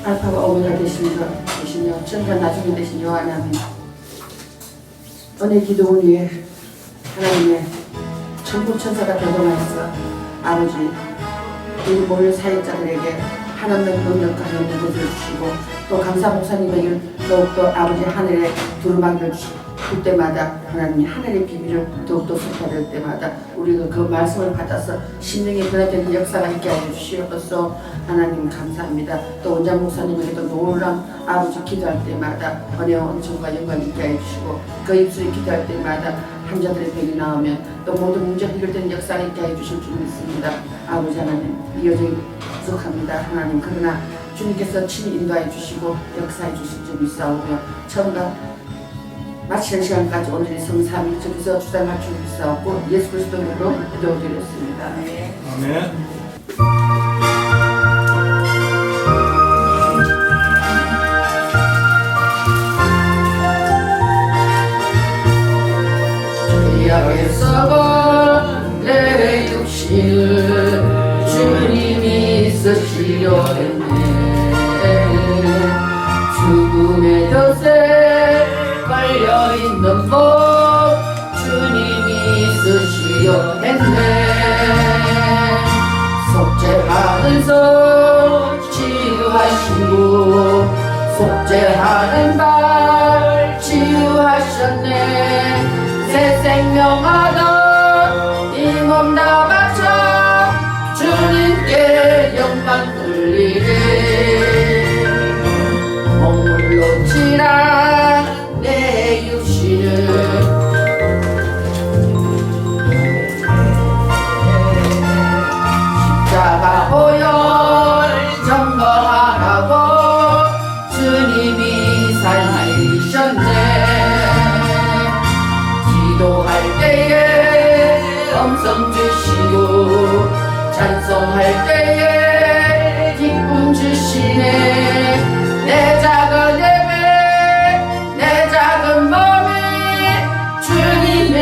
알파가 오메가 되시며 천사 나중에 되신 여호와 하나님, 오늘 기도를 위해 하나님의 천부 천사가 대동하여서 아버지 이 모든 사역자들에게 하나님의 능력과 하나님의 것을 주시고 또 강사 목사님에게 더욱더 아버지 하늘의 두루마기를 줄 때마다 하나님이 하늘의 비밀을 더욱더 선포할 때마다 우리가 그 말씀을 받아서 심령의 변화되는 역사가 있게 하여 주시옵소서. 하나님 감사합니다. 또 원장 목사님에게도 놀라운 아버지 기도할 때마다 은혜와 은총과 영광 있게 하여 주시고 그 입술에 기도할 때마다 환자들의 병이 나오면 또 모든 문제가 해결되는 역사가 있게 하여 주실 줄 믿습니다. 아버지 하나님 이 여정이 부족합니다. 하나님 그러나 주님께서 친히 인도하여 주시고 역사해 주실 줄 믿사오며 처음과 마치는 시간까지 오늘의 성삼위 주께서 주사 맞추고 믿사옵고 예수 그리스도 이름으로 기도드렸습니다. 아멘. 죄악에서 내 육신을 주님이 쓰시려 했네. 죽음의 덫에 걸려있는 법 주님이 쓰시려 했네. 속죄하면서 치유하시고 속죄하는 발 치유하셨네. 새 생명 얻어 이 몸 다 바쳐 주님께 영광 돌리리. 먹물로 칠한 내 육신을 십자가 오열 점거하라고 주님이 살리셨네. 기도할 때에 음성 주시고 찬송할 때에 기쁨 주시네. 내 작은 예배 내 작은 몸이 주님의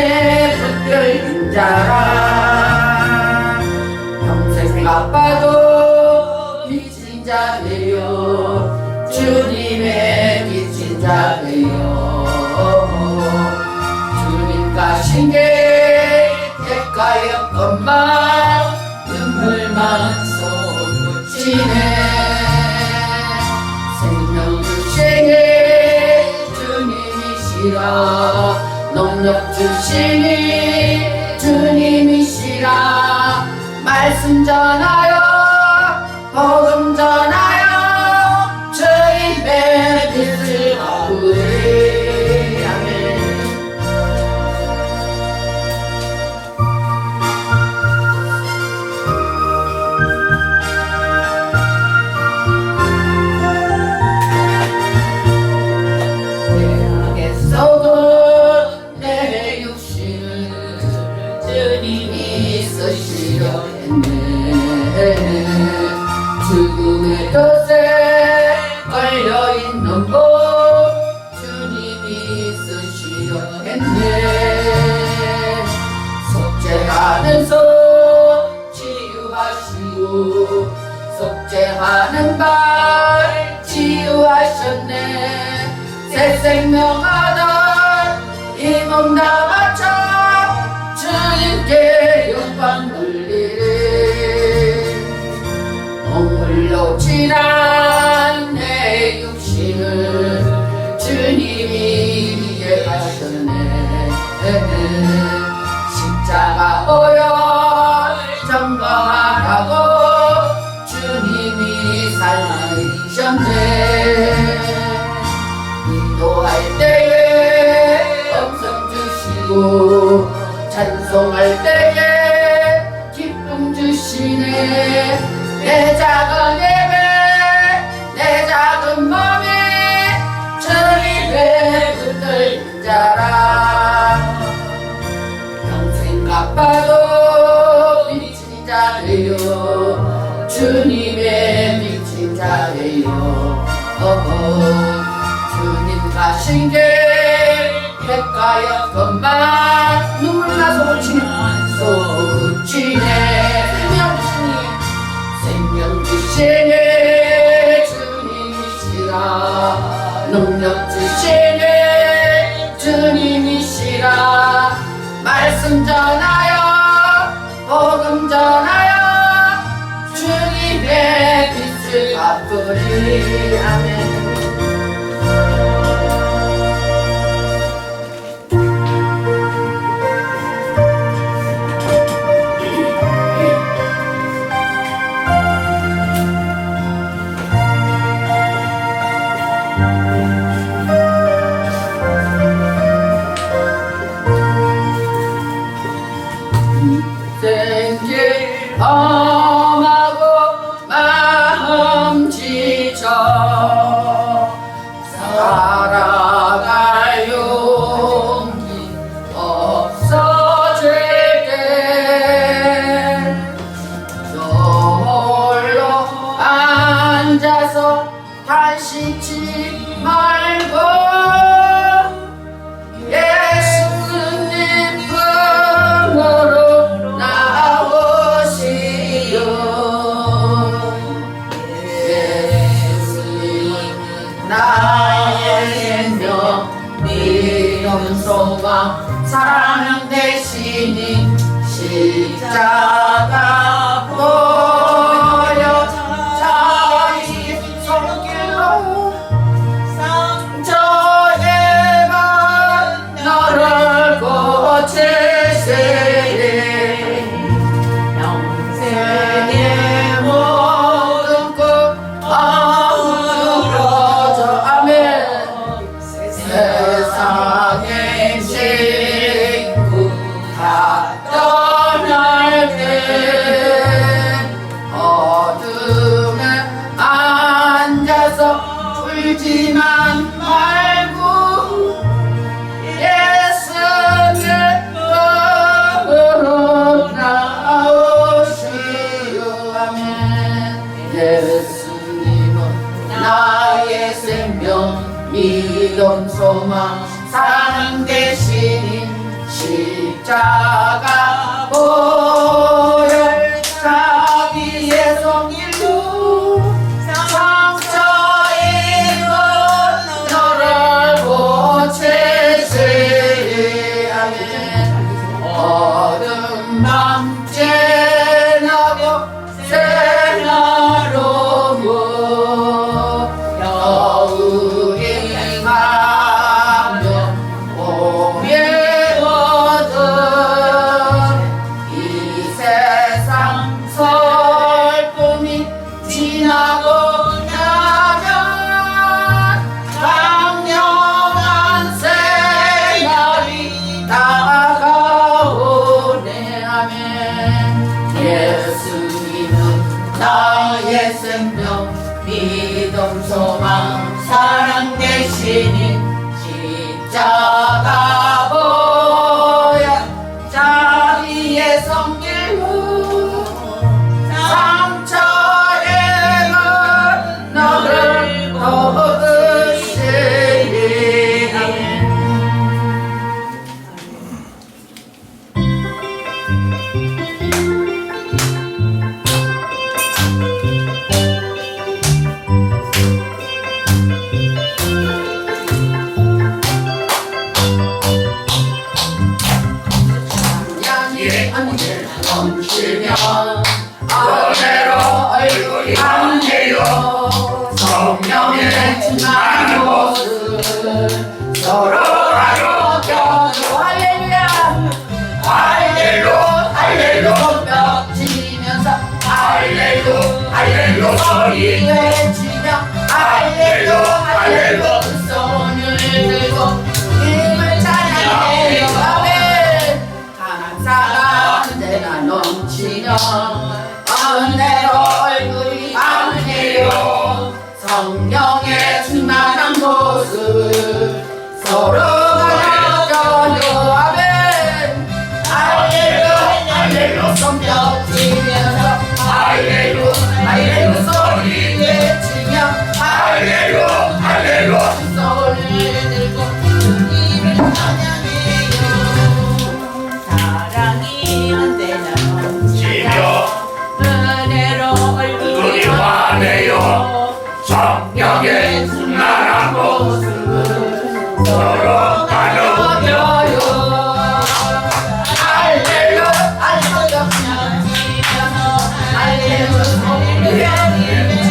붙들 인자라. 평생 아파도 빚진 자되요 주님의 빚진 자되요. 가신 게 대가였건만 눈물만 쏟치네. 생명 주시니 주님이시라. 능력 주시니 주님이시라. 말씀 전하여 복음 전하여 주님의 빛을 거두리. 내 육신을 주님이 쓰시려 했네. 죽음의 덫에 걸려있는 법 주님이 쓰시려 했네. 속죄하면서 치유하시고 속죄하는 발 치유하셨네. 새 생명 얻어 이 몸 다 바쳐 주님께 영광 돌리리. 먹물로 칠한 내 육신을 주님이 위해 가셨네. 십자가 오열 점거하라고 주님이 살리셨네. 기도할 때에 음성 주시고 찬송할 때에 기쁨 주시네. 내 작은 예배 내 작은 몸이 주님의 붙들 자라. 평생 갚아도 미친 자되요 주님의 미친 자되요. 주님 가신 게 대가였건만 눈물 나서 쏟치네. 생명 주시니 주님이 아버지 아멘. 생길 험하고 마음 지쳐 살아갈 용기 없어질 때 너 홀로 앉아서 다시지 말고 예수님 품으로 나오시오. 예수님은 나의 생명 믿음 소망 사랑 되시니 십자가 보여 자기 손길로 상처에만 너를 고치시리. 영생의 모든 꿈 어우러져 아멘. 세상의 친구 다 떠날 때 어둠에 앉아서 울지만 말고 예수님 품으로 나오시오. 아멘. 예수님은 나의 생명 믿음 소망 사랑 되시니 십자가 보혈 자비의 손길로 상처 입은 너를 고치시리. 아멘. 어둠 밤 지나고 새날오고 겨울이 가면 봄이 오듯 이 세상 슬픔이 지나고 나면 강렬한 새날이 다가오네. 아멘. 예수님은 나의 생명 믿음 소망 사랑 되시니 십자가 보혈 자비의 손길로 상처에만 너를 거두시리. 아멘. 넘치면 은혜로 얼굴이 환해요. 성령의 충만한 모습 서로 가로겨도 할렐루야 할렐루 할렐루 벽 치면서 할렐루 할렐루 소리 외치며 할렐루 할렐루 손을 들고 힘을 찬양해요. 아멘. 감사가 언제나 넘치며 은혜로 얼굴이 환해요. 성령의 충만한 모습 서로가 느껴요. 아멘. 할렐루 할렐루 손뼉 치면서 할렐루 할렐루 소리 외치며 할렐루 할렐루 손을 들고 주님을 찬양해요. 사랑이 언제나 넘치며 은혜로 얼굴이 환해요. 성령의 충만한 모습 서로가 느껴요. 할렐루 할렐루 치면서 할렐루 소리 외치며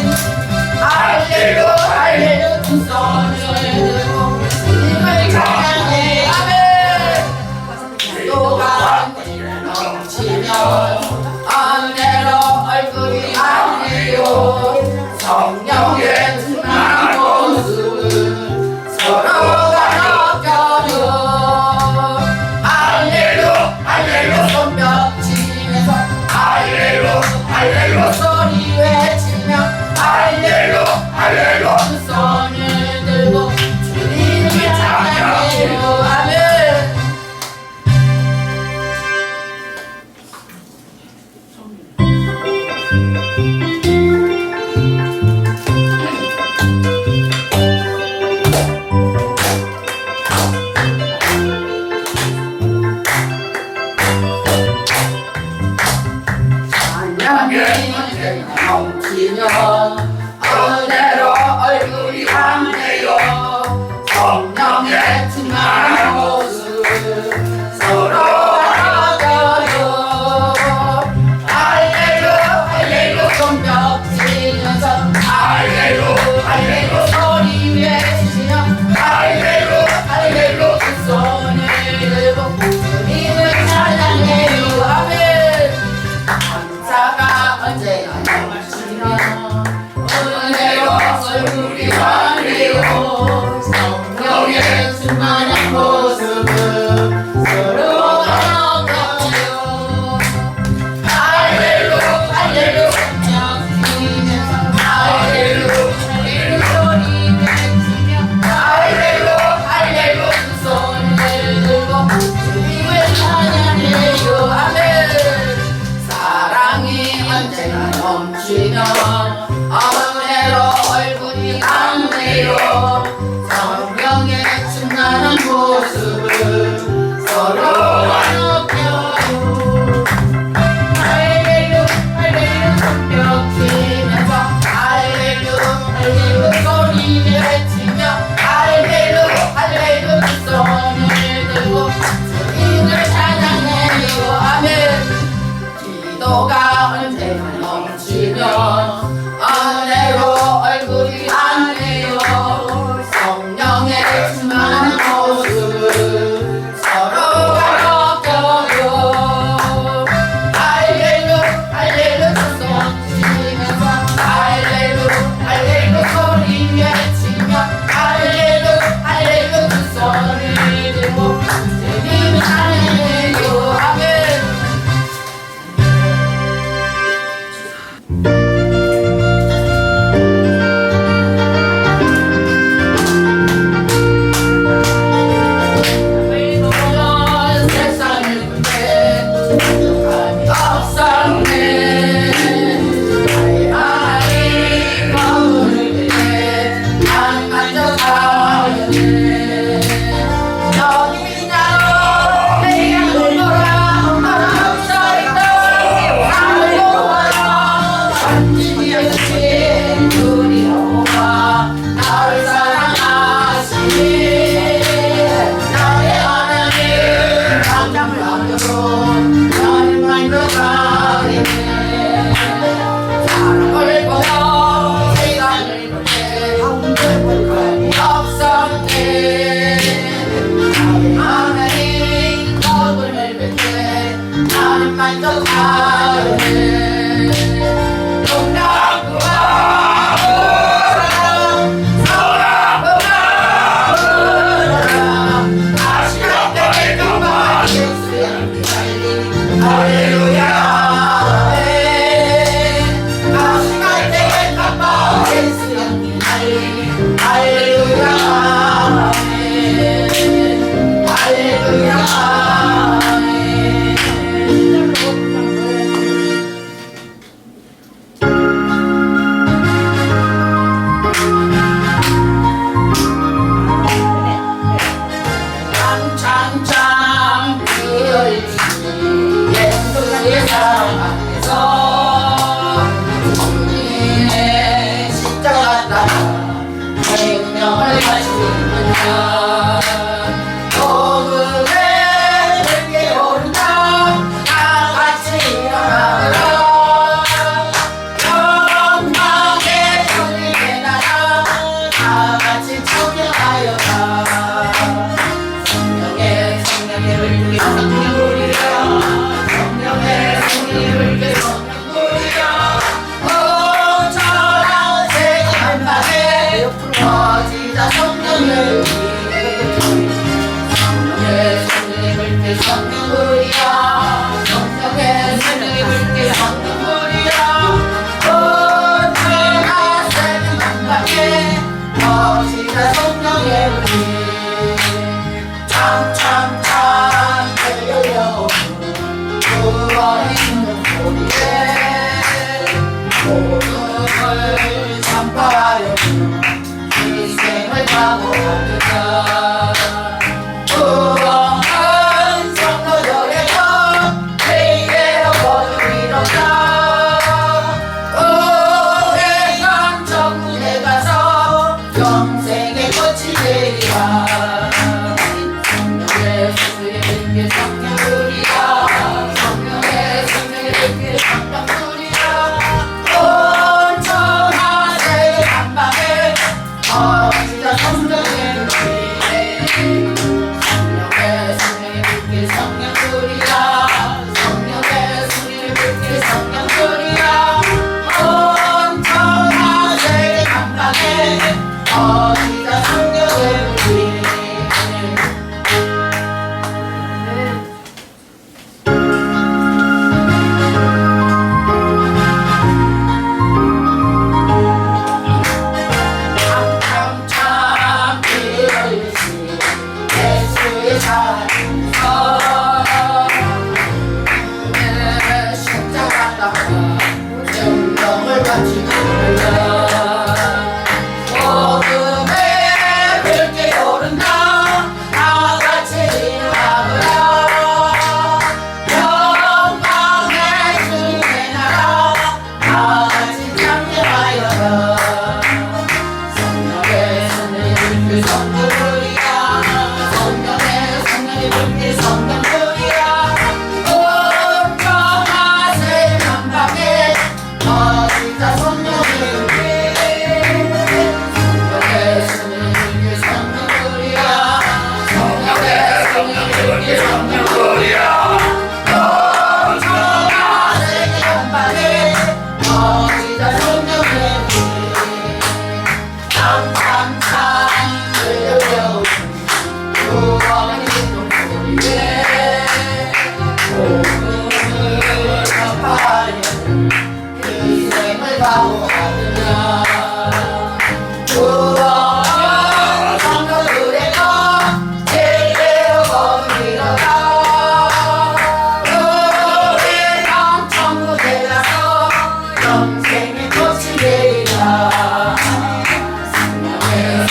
만족하네 동남구와 서남구와 아시아의 가만 예수의 할렐루야 아시아의 가만 예수의 할렐루야 참 그릇이 예수의 사랑 안에서 성령의 십자가 따라 생명을 가지는 자 복음에 내게 오른다 다같이 일어나라 영광의 주님의 나라 다같이 청명하여라 성령의 불길 성령불이여 성령의 불길 성령불이여 오천하운 세계 한방에 퍼지자 성령의 불길 성령불이여 성령의 불길 성령불이여 오천하운 세계 한방에 퍼지자 성령의 불길 참참참 들려요 구원의 소리에 복음을 전파하여 희생을 각오하느라 구원은 성도들에게 내게로 거두리로다 오래간 천국에 가서 영생의 꽃이 되리라 성령의 성령불이야 성령의 성령의 성령불이야 온천하 세계 한방에 퍼지자 성령의 불길 성령의 성령의 성령불이야 성령의 성령의 성령불이야 온천하 세계 한방에 퍼지자 성령의 불길 영생의 꽃이 되리라 성령의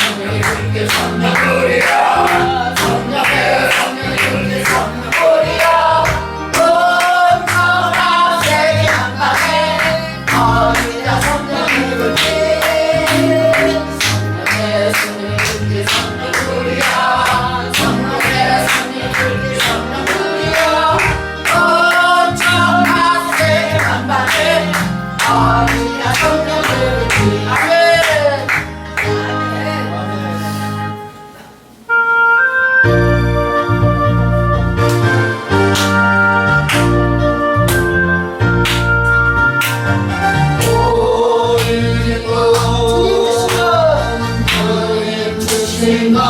주신 것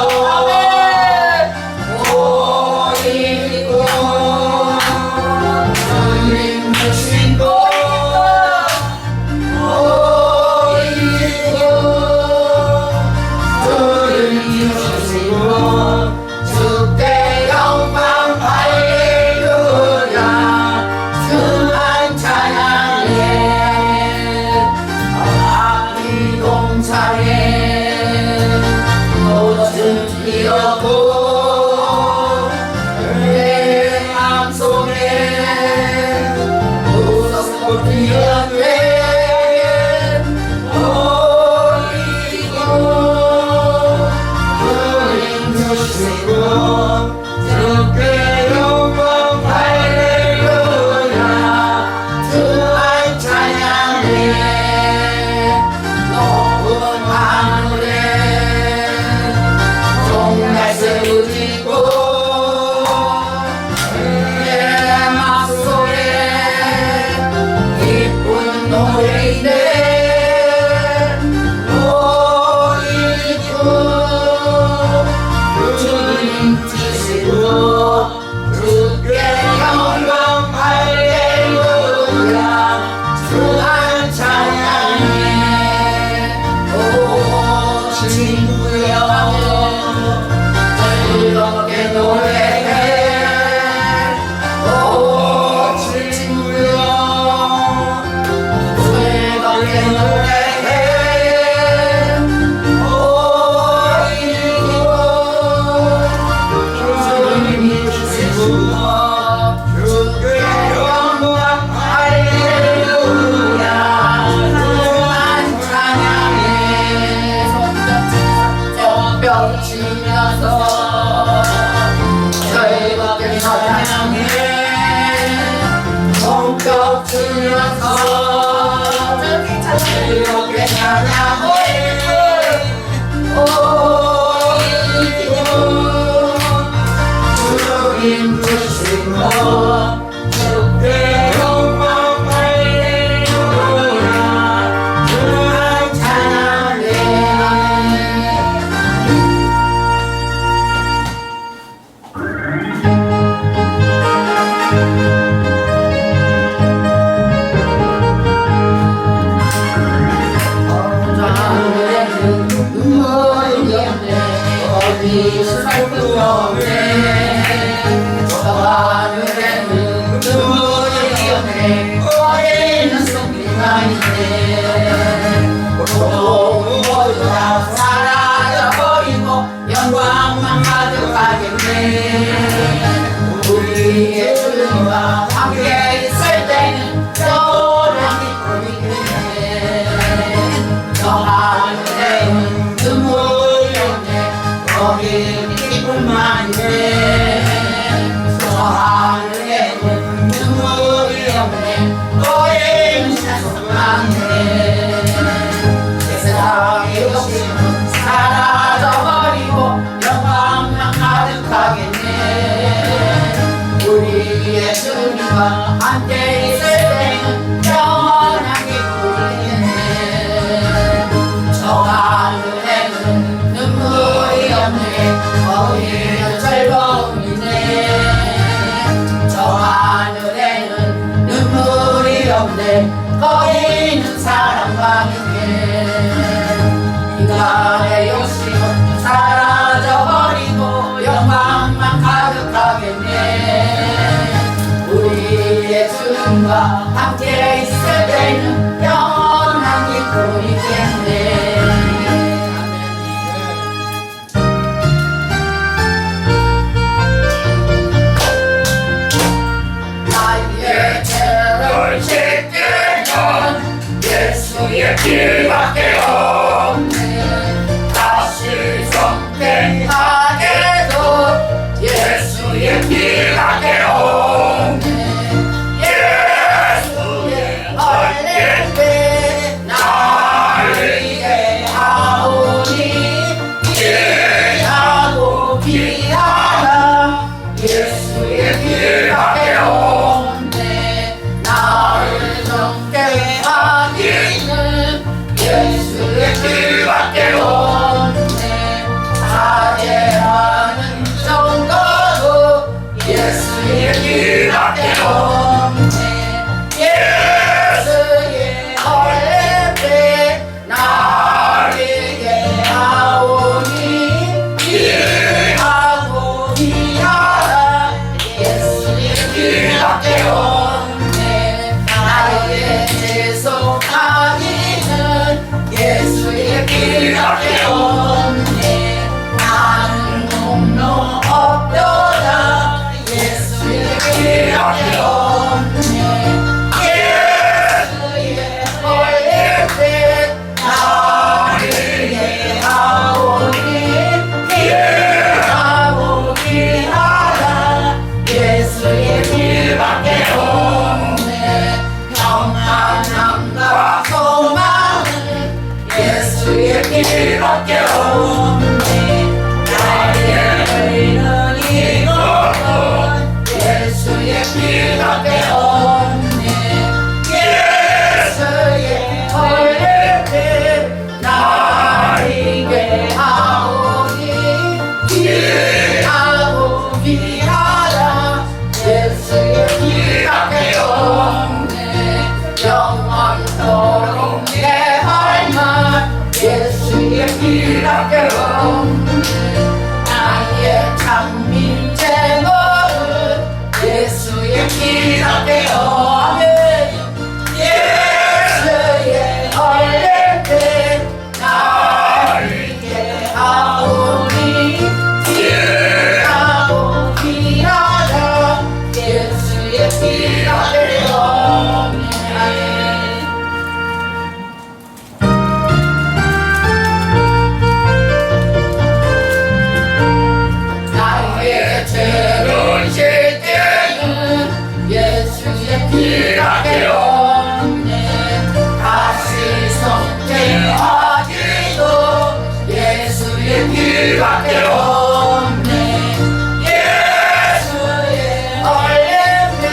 보이고 주님 주신 것 보이고 주님 주신 것 주께 영광 할렐루야 주만 찬양해 아기 동창에 모든 피었고 내 맘속에 무섭고 피었네 주께 영광 할렐루야 주만 찬양해 높은 하늘에 종날 세우지고 내 맘속에 기쁜 노래이네 주께 영광 할렐루야 주만 찬양해 오 친구여 즐겁게 노래해 오 친구여 즐겁게 노래해 주께 영광 할렐루야 주만 찬양해 손뼉 치면서 즐겁게 찬양해 손뼉 치면서 즐겁게 찬양해 주님 주신 것 주께 영광 할렐루야 주만 찬양해 하늘에는 눈물이 없네 어디서 살 수 없네 저 하늘에는 눈물이 없네 어디는 소리가 있네 모두 다 사라져버리고 영광만 가득하겠네 우리의 주님과 함께 있을 때는 영원한 기쁨이겠네 저 하늘에는 눈물이 없네 거기는 기쁨만 있네 저 하늘에는 눈물이 없네 거기는 찬송만 있네 세상의 욕심은 사라져버리고 영광만 가득하겠네 우리의 주님과 함께 있을 때는 영원한 기쁨이겠네 저 하늘에는 눈물이 없네 거기는 즐거움이네 저 하늘에는 눈물이 없네 거기는 사랑방이네 인간의 욕심은 사라져버리고 영광만 가득하겠네 우리의 주님과 함께 있을 때는 영원한 기쁨이겠네 나의 죄를 씻기는 예수의 길밖에 없네 다시 선택하게도 예수의 길밖에 없네 예수의 얼굴에 나를 위해 길밖에 없네. 나의 의는 이것뿐 예수의 길밖에 없네. 예수의 얼굴 나에게 하오니 길하고 길하라. 예수의 길밖에 없네. 영원토록 내 할말 예수의 길밖에 없네. 나의 참민 제목은 예수의 길밖에 없네. 예수의 얼굴 나에게 하오니 길하고 길하라. 예수의 길밖에 없네. 나의 죄를 질 때는 예수의 길밖에 없네. 다시 성죄하기도 예수의 길밖에 없네. 예수의 얼굴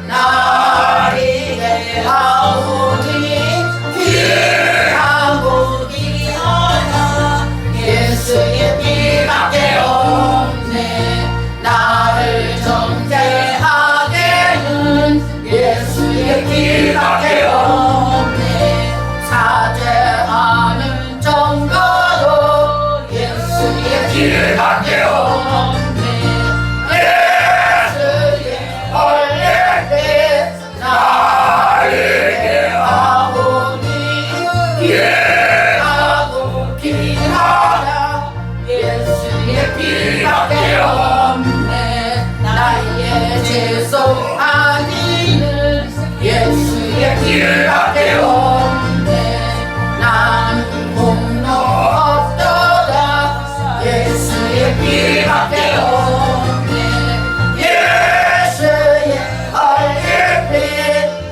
나에게 하오니 길하고 길하라. 예수의 길밖에 없네. 나를 정죄하게는 예수의 길밖에 없네. 사죄하는 정도로 예수의 길밖에 없네. 예수의 얼굴 나에게 하오니 길하고 길하라. 예수의 길밖에 없네. 나의 죄송한 이는 예수의 길밖에 없네. 나는 공로 없도다. 예수의 길밖에 없네. 예수의 얼굴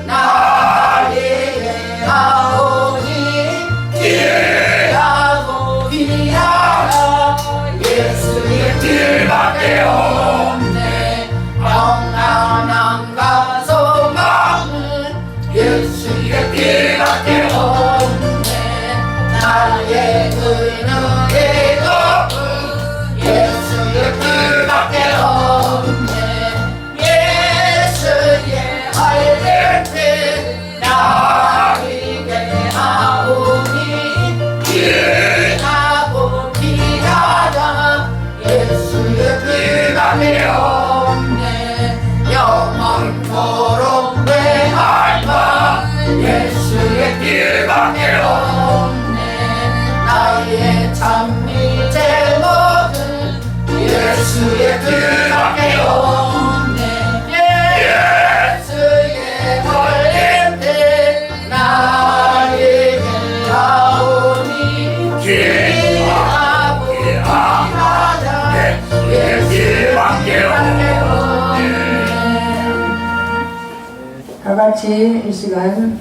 나에게 하오니 길하고 길하라. 예수의 길밖에 없네. 평안함과 소망은 예수의 길밖에 없네. 나의 의는 이것뿐 예수의 길밖에 없네. 예수의 얼굴 나에게 하오니 길하고 길하라. 예수의 길밖에 없네. 영원토록 내 할망 예수의 길밖에 없네. 나의 찬미 제목은 예수의 길밖에 없네. 예수의 얼굴 나에게 하오니 길하고 길하라. 예수의 길밖에 없네. 다 같이 이 시간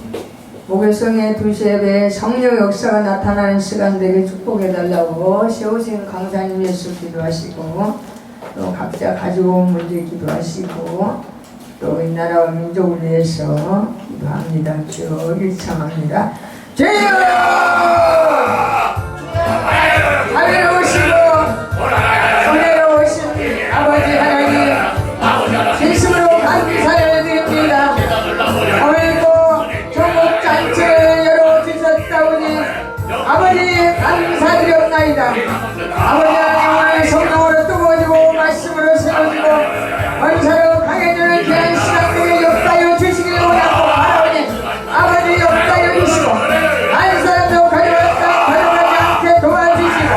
목요성의 2시 예배에 성령 역사가 나타나는 시간 되게 축복해달라고 세우신 강사님 예수 기도하시고 또 각자 가지고 온 문제 기도하시고 또 이 나라와 민족을 위해서 기도합니다. 쭉 일창합니다. 주여! 하늘에 오시고 성령에 오신 아버지 하나님 진심으로 감사를 드립니다. 오늘도 종목잔치를 열어주셨다오니 아버지 감사드렸나이다. 아버지 하나님의 성령으로 뜨거워지고 말씀으로 세워지고 원사로 강해지는 귀한 시간들을 역사여 주시기를 원하고 바라오니 아버지 역사여 주시고 한 사람도 가져왔다 가져가지 않게 도와주시고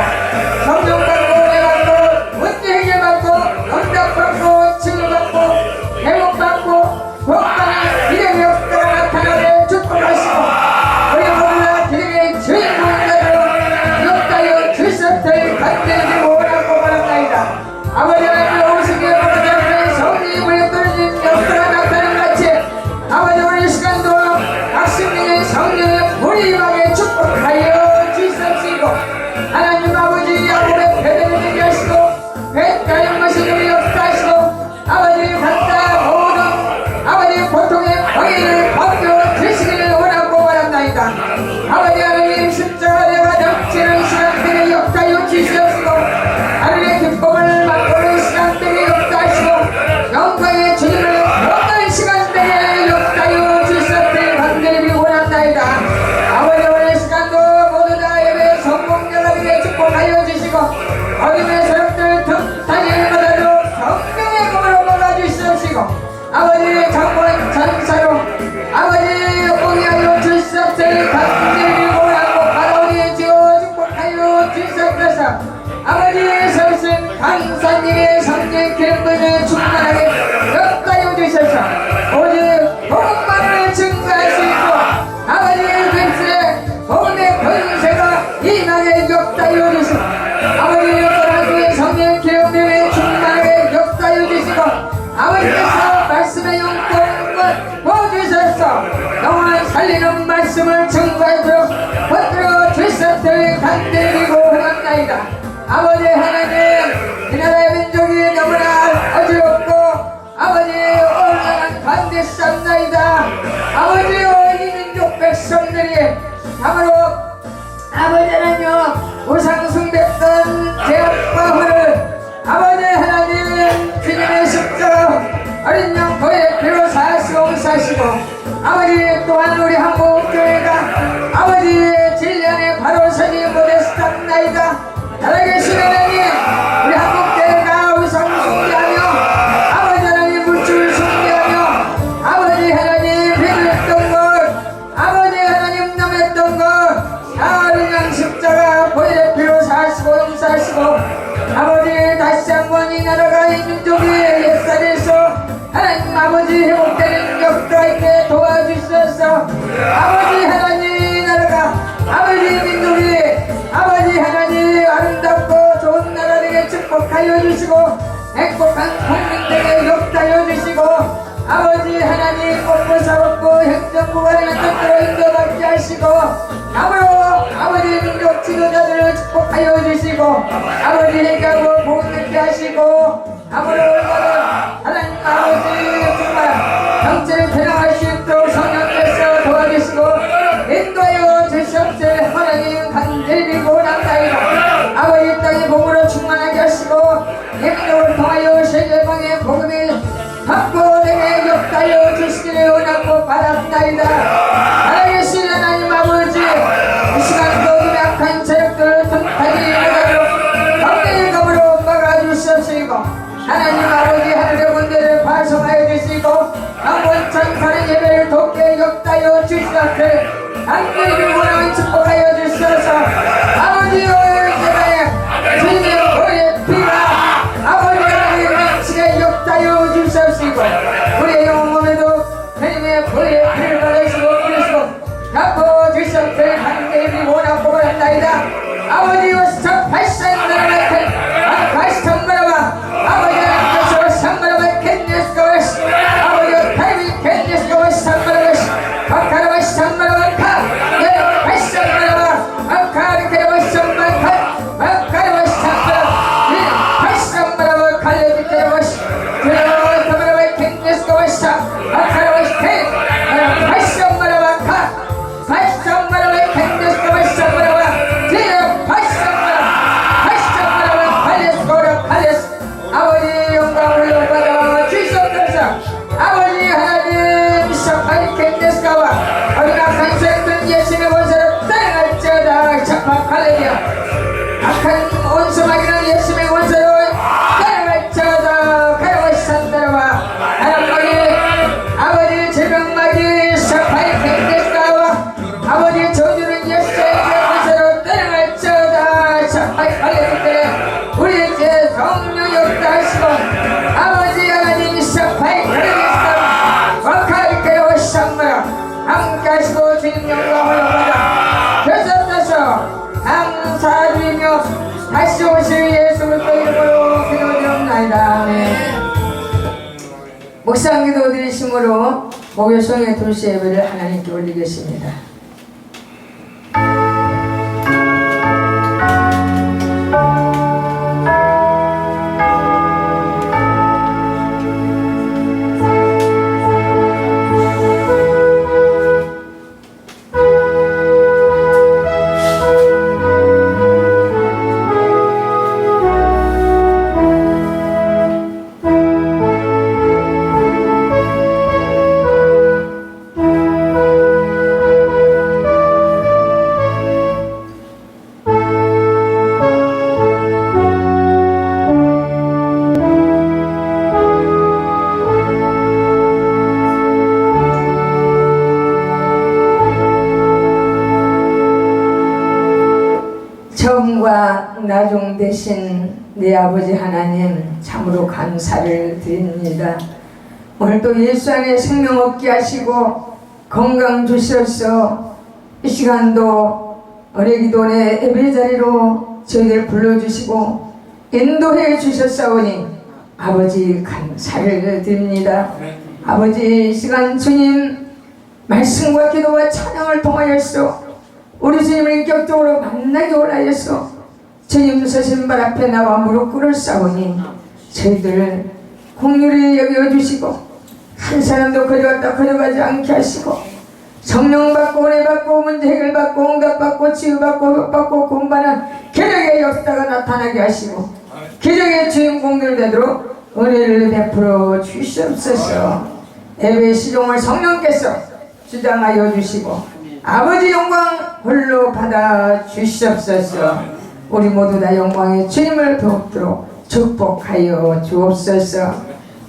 성령 받고 은혜 받고 문제 해결받고 응답 받고 치유 받고 회복 받고 복당의 미래 역사가 나타나게 축복하시고 우리 모두가 드림의 주인공으로 역사여 주셨을 간절히 하나님 아버지 야곱의 패배를 되게 하시고 회개하는 것을 역사하시고 아버지 각자 모든 아버지 고통의 병의를 벗겨 주시기를 원하고 바랍나이다. 아버지 하나님 십자가 내가 넘치는 시간대에 역사하여 주시옵시고 하늘의 기쁨을 맛보는 시간대에 역사하시고 영광의 주님을 먹는 시간대에 역사하여 주시옵기를 간절히 원합나이다. 아버지 오늘 시간도 모두 다 예배 성공자가 되게 축복하여 주시고 어둠의 세력들 틈타지 받아도 성령의 검으로 막아주시옵시고 아버지 장관 전사로 아버지 공유하여 주시옵기를 간절히 원하고 바라오니 지어 축복하여 주시옵소서. 아버지 서신 강사님의 성령 기름분을 충만하게 역사하여 주셔서 오직 복음만을 증거할 수 있고 아버지 백성의 복음의 권세가 임하게 역사하여 주시고 아버지 역사하시는 성령 기름분을 충만하게 역사하여 주시고 아버지께서 말씀의 용돈을 보여주셔서 영원 살리는 말씀을 증거하도록 붙들어 주셨을 간절히 원합나이다. 아버지 하나님 이 나라의 민족이 너무나 어지럽고 아버지 올라간 반대쌈나이다. 아버지여 이 민족 백성들이 참으로 아버지 하나님 우상 숭배했던 죄악과 혼을 아버지 하나님 주님의 십자가 어린 양포의 피로 사시고 사시고 아버지 또한 우리 한국교회가 아버지의 진리 안에 바로 서지 못했었나이다. 살아계신 하나님 우리 한국교회가 우상 숭배하며 아버지 하나님 물질 숭배하며 아버지 하나님 배도했던 것 아버지 하나님 남했던 것 어린 양 십자가 보혈의 피로 사시고 용서하시고 아버지 다시 한번 이 나라가 이 민족이 옛살에서 하나님 아버지 회복되는 역사 있게 도와주셔서 아버지 하나님 이 나라가 아버지 민족이 아버지 하나님 아름답고 좋은 나라 되게 축복하여 주시고 행복한 국민 되게 역사하여 주시고 아버지 하나님 꽃보사롭고 행정부관의 뜻대로 인도받게 하시고 아무로 아버지 민족 지도자들을 축복하여 주시고 아버지 회개하고 복음있게 하시고 아무로 얼마나 하나님 아버지 정말 정체를 변화할 수 있도록 성령께서 도와주시고 인도하여 주시옵소서. 하나님 간절히 원합나이다. 아버지 땅의 복으로 충만하게 하시고 예민을 통하여 세계방의 복음이 확보되게 역사하여 주시기를 원하고 바랍나이다. 살아계신 하나님 아버지 이 시간도 그 약한 세력들을 틈타지 못하도록 성령의 검으로 막아주시옵시고 하나님 아버지 하늘의 문들을 파송하여 주시고 강원천 사는 예배를 돕게 역사하여 주시옵소서. 하나님을 원하는 축복하여 주셔서 아버지의 제자의 주님의 보혈의 피가 아버지 하나님 명치게 역사하여 주시옵시고 우리의 영혼에도 주님의 보혈의 피를 받으시고 그리시고 갚아 주시옵소서. 하나님을 원하고 바랍나이다. 아버지와 발산나라 같은 발산바라바 아버지 하나님께서 산바라바 캔네스가와시 아버지와 타이밍 캔네스가와시 산바라바시 아카라바시 산바라바 카 발산바라바 아카리카라바시 산바라바 아카라바시 산바라바 발산바라바 칼레비카라바시 드라바라바 캔네스가와시 아카라바시 캔 발산바라바 카 발산바라바 캔네스가와시 산바라바 아버지 영광을 받아 주시옵소서. 아버지 하나님 샤파이 캔데스가와 어린 악한 세력들 예수님의 원수를 떠나갈지어다. 샤파 칼레비아 악한 온수마귀는 예수님의 원수를 떠나갈지어다. 가라와시 산다라와 하나님 아버지 제병마귀 샤파이 캔데스가와 아버지 저주는 예수님의 원수를 떠나갈지어다. 샤파이 칼레비아 우리 제 성령 역사하시고 아버지 하나님 샤파이 카리스타 와카리케오 샴마라 함께 하시고 주님 영광을 받아 주셔서 감사드리며 다시 오실 예수 그리스도 이름으로 기도드립니다. 아멘. 묵상 기도 드리심으로 목요성의 둘시 예배를 하나님께 올리겠습니다. 영광 되신 내 아버지 하나님 참으로 감사를 드립니다. 오늘도 예수 안에 생명 얻게 하시고 건강 주셔서 이 시간도 어레기돈의 예배 자리로 저희들 불러주시고 인도해 주셨사오니 아버지 감사를 드립니다. 아버지 이 시간 주님 말씀과 기도와 찬양을 통하여서 우리 주님을 인격적으로 만나게 원하여서 주님 서신 발 앞에 나와 무릎 꿇을 싸우니 저희들 공유를 여겨주시고 한 사람도 거저갔다 거저가지 않게 하시고 성령 받고 은혜 받고 문제 해결 받고 응답 받고 치유 받고 복 받고 구원받는 기적의 역사가 나타나게 하시고 기적의 주인공들 되도록 은혜를 베풀어 주시옵소서. 예배 시종을 성령께서 주장하여 주시고 아버지 영광 홀로 받아 주시옵소서. 우리 모두 다 영광의 주님을 더욱도록 축복하여 주옵소서.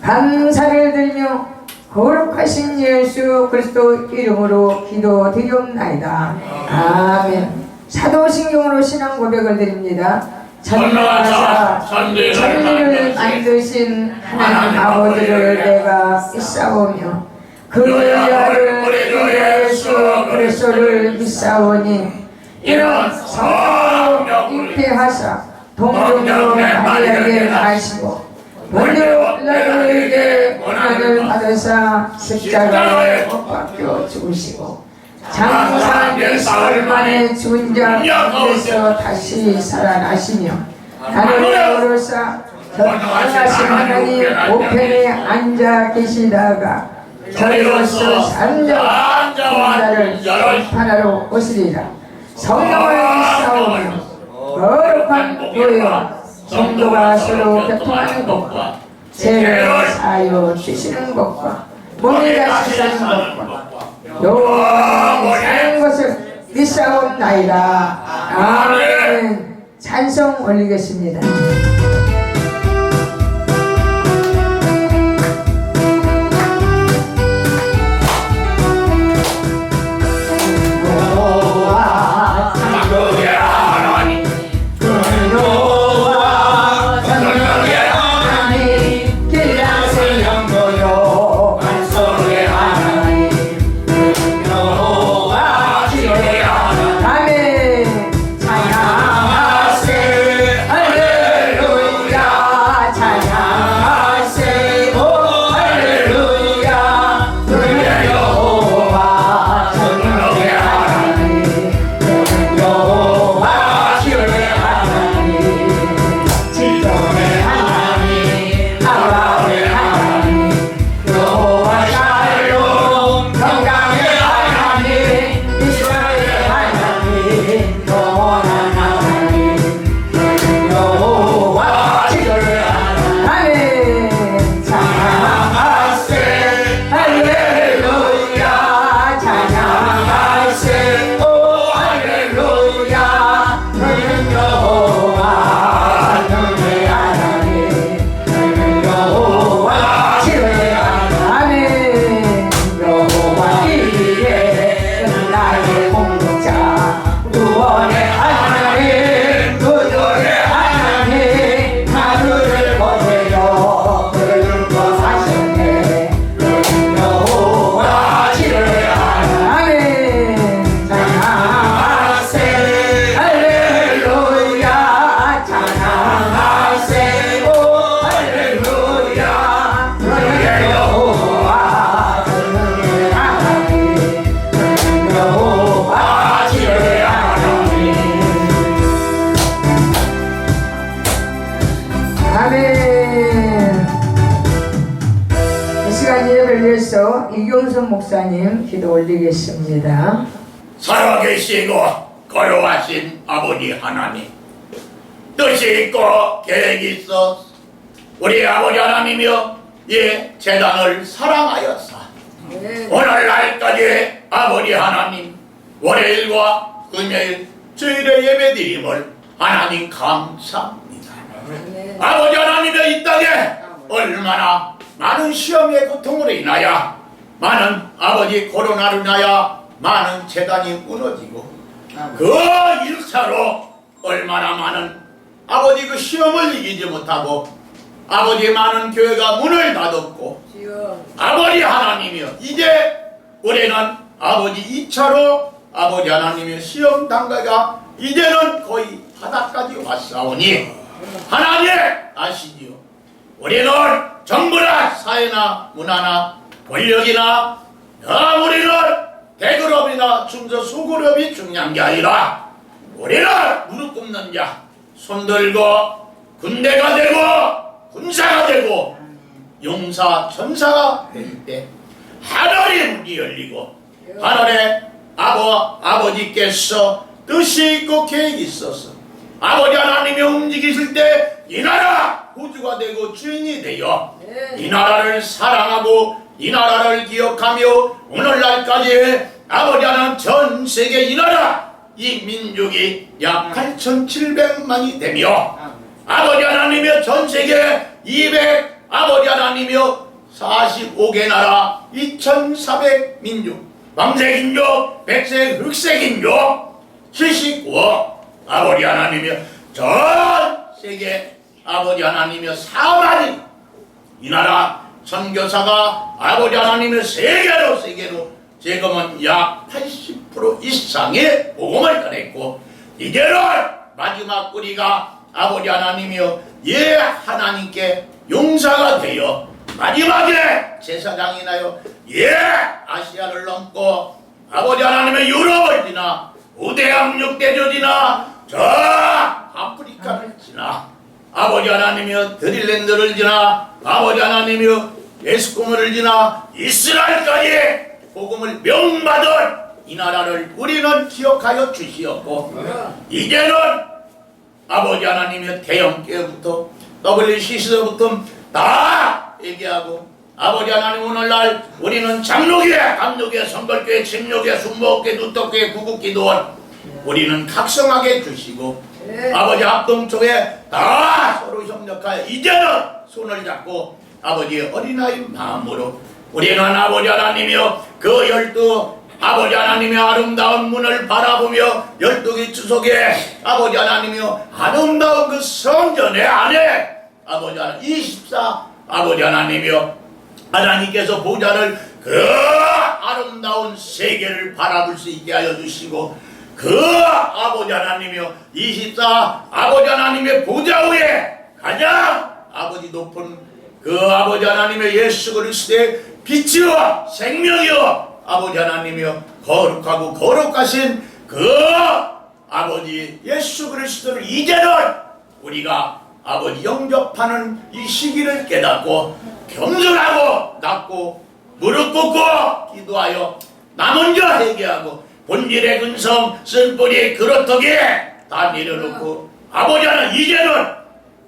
감사를 드리며 거룩하신 예수 그리스도 이름으로 기도드리옵나이다. 아멘. 사도신경으로 신앙 고백을 드립니다. 전능하사 천지를 만드신 하나님 아버지를 내가 믿사오며 그의 아들 예수 그리스도를 믿사오니 이런 성령으로 잉태하사 동정으로 마리아에게 나시고 본디오 빌라도에게 고난을 받으사 십자가에 못 박혀 죽으시고 장사 4일 만에 죽은 자 가운데서 다시 살아나시며 하늘에 오르사 전능하신 하나님 우편에 앉아 계시다가 저희로서 산자를 심판하러 오시리라. 성령을 믿사오며 거룩한 교회와 성도가 서로 교통하는 것과 죄를 사하여 주시는 것과 몸이 다시 사는 것과 영원히 사는 것을 믿사옵나이다. 아멘. 찬송 올리겠습니다. 이경선 목사님 기도 올리겠습니다. 살아계시고 거룩하신 아버지 하나님, 뜻이 있고 계획이 있어 우리 아버지 하나님이여 이 재단을 사랑하였사 오늘날까지 아버지 하나님 월요일과 금요일 주일에 예배드림을 하나님 감사합니다. 아버지 하나님의 이 땅에 얼마나 많은 시험의 고통으로 인하여 많은 아버지 코로나로 인하여 많은 재단이 무너지고 그 일차로 얼마나 많은 아버지 그 시험을 이기지 못하고 아버지 많은 교회가 문을 닫았고 아버지 하나님이여 이제 올해는 아버지 2차로 아버지 하나님의 시험 단계가 이제는 거의 바닥까지 왔사오니 하나님 아시지요. 우리는 정부나 사회나 문화나 권력이나 우리는 대그룹이나 중저 소그룹이 중요한 게 아니라 우리는 무릎 꿇는 자 손 들고 군대가 되고 군사가 되고 용사 전사가 될 때 하늘이 문이 열리고 하늘에 아버지께서 뜻이 있고 계획이 있어서 아버지 하나님이 움직이실 때 이 나라 구주가 되고 주인이 되어 이 나라를 사랑하고 이 나라를 기억하며 오늘날까지 아버지 하나님 전 세계 이 나라 이 민족이 약 8,700만이 되며 아버지 하나님이여 전 세계 200 아버지 하나님이여 45개 나라 2,400 민족 황색인족, 백색, 흑색인족 79억 아버지 하나님이여 전 세계 아버지 하나님이여 4만이 이 나라 선교사가 아버지 하나님의 세계로 지금은 약 80% 이상의 복음을 전했고 이제는 마지막 우리가 아버지 하나님이여 하나님께 용사가 되어 마지막에 제사장이 나요 아시아를 넘고 아버지 하나님의 유럽을 지나 우대양육 대륙 지나 저 아프리카를 지나 아버지 하나님이여 드릴랜드를 지나 아버지 하나님이여 에스코모를 지나 이스라엘까지 복음을 명받은 이 나라를 우리는 기억하여 주시었고 이제는 아버지 하나님의 대형교회부터 WCC부터 다 얘기하고 아버지 하나님 오늘날 우리는 장로교회, 감로교회, 성결교회, 침로교회, 순복교회, 누떡교회, 구국기도원 우리는 각성하게 해주시고 아버지 합동초에 다 서로 협력하여 이제는 손을 잡고 아버지 어린아이 마음으로 우리는 아버지 하나님이여 그 12 아버지 하나님의 아름다운 문을 바라보며 12개 주석에 아버지 하나님이여 아름다운 그 성전의 안에 아버지 하나님 24 아버지 하나님이여 하나님께서 보좌를 그 아름다운 세계를 바라볼 수 있게 하여 주시고 그 아버지 하나님이여 24 아버지 하나님의 보좌 위에 가장 아버지 높은 그 아버지 하나님의 예수 그리스도의 빛이요 생명이요 아버지 하나님이여 거룩하고 거룩하신 그 아버지 예수 그리스도를 이제는 우리가 아버지 영접하는 이 시기를 깨닫고 겸손하고 낮고 무릎 꿇고 기도하여 남은 자 회개하고 본질의 근성 쓴뿌리 그렇더기에 다 내려놓고 아버지 하나님 이제는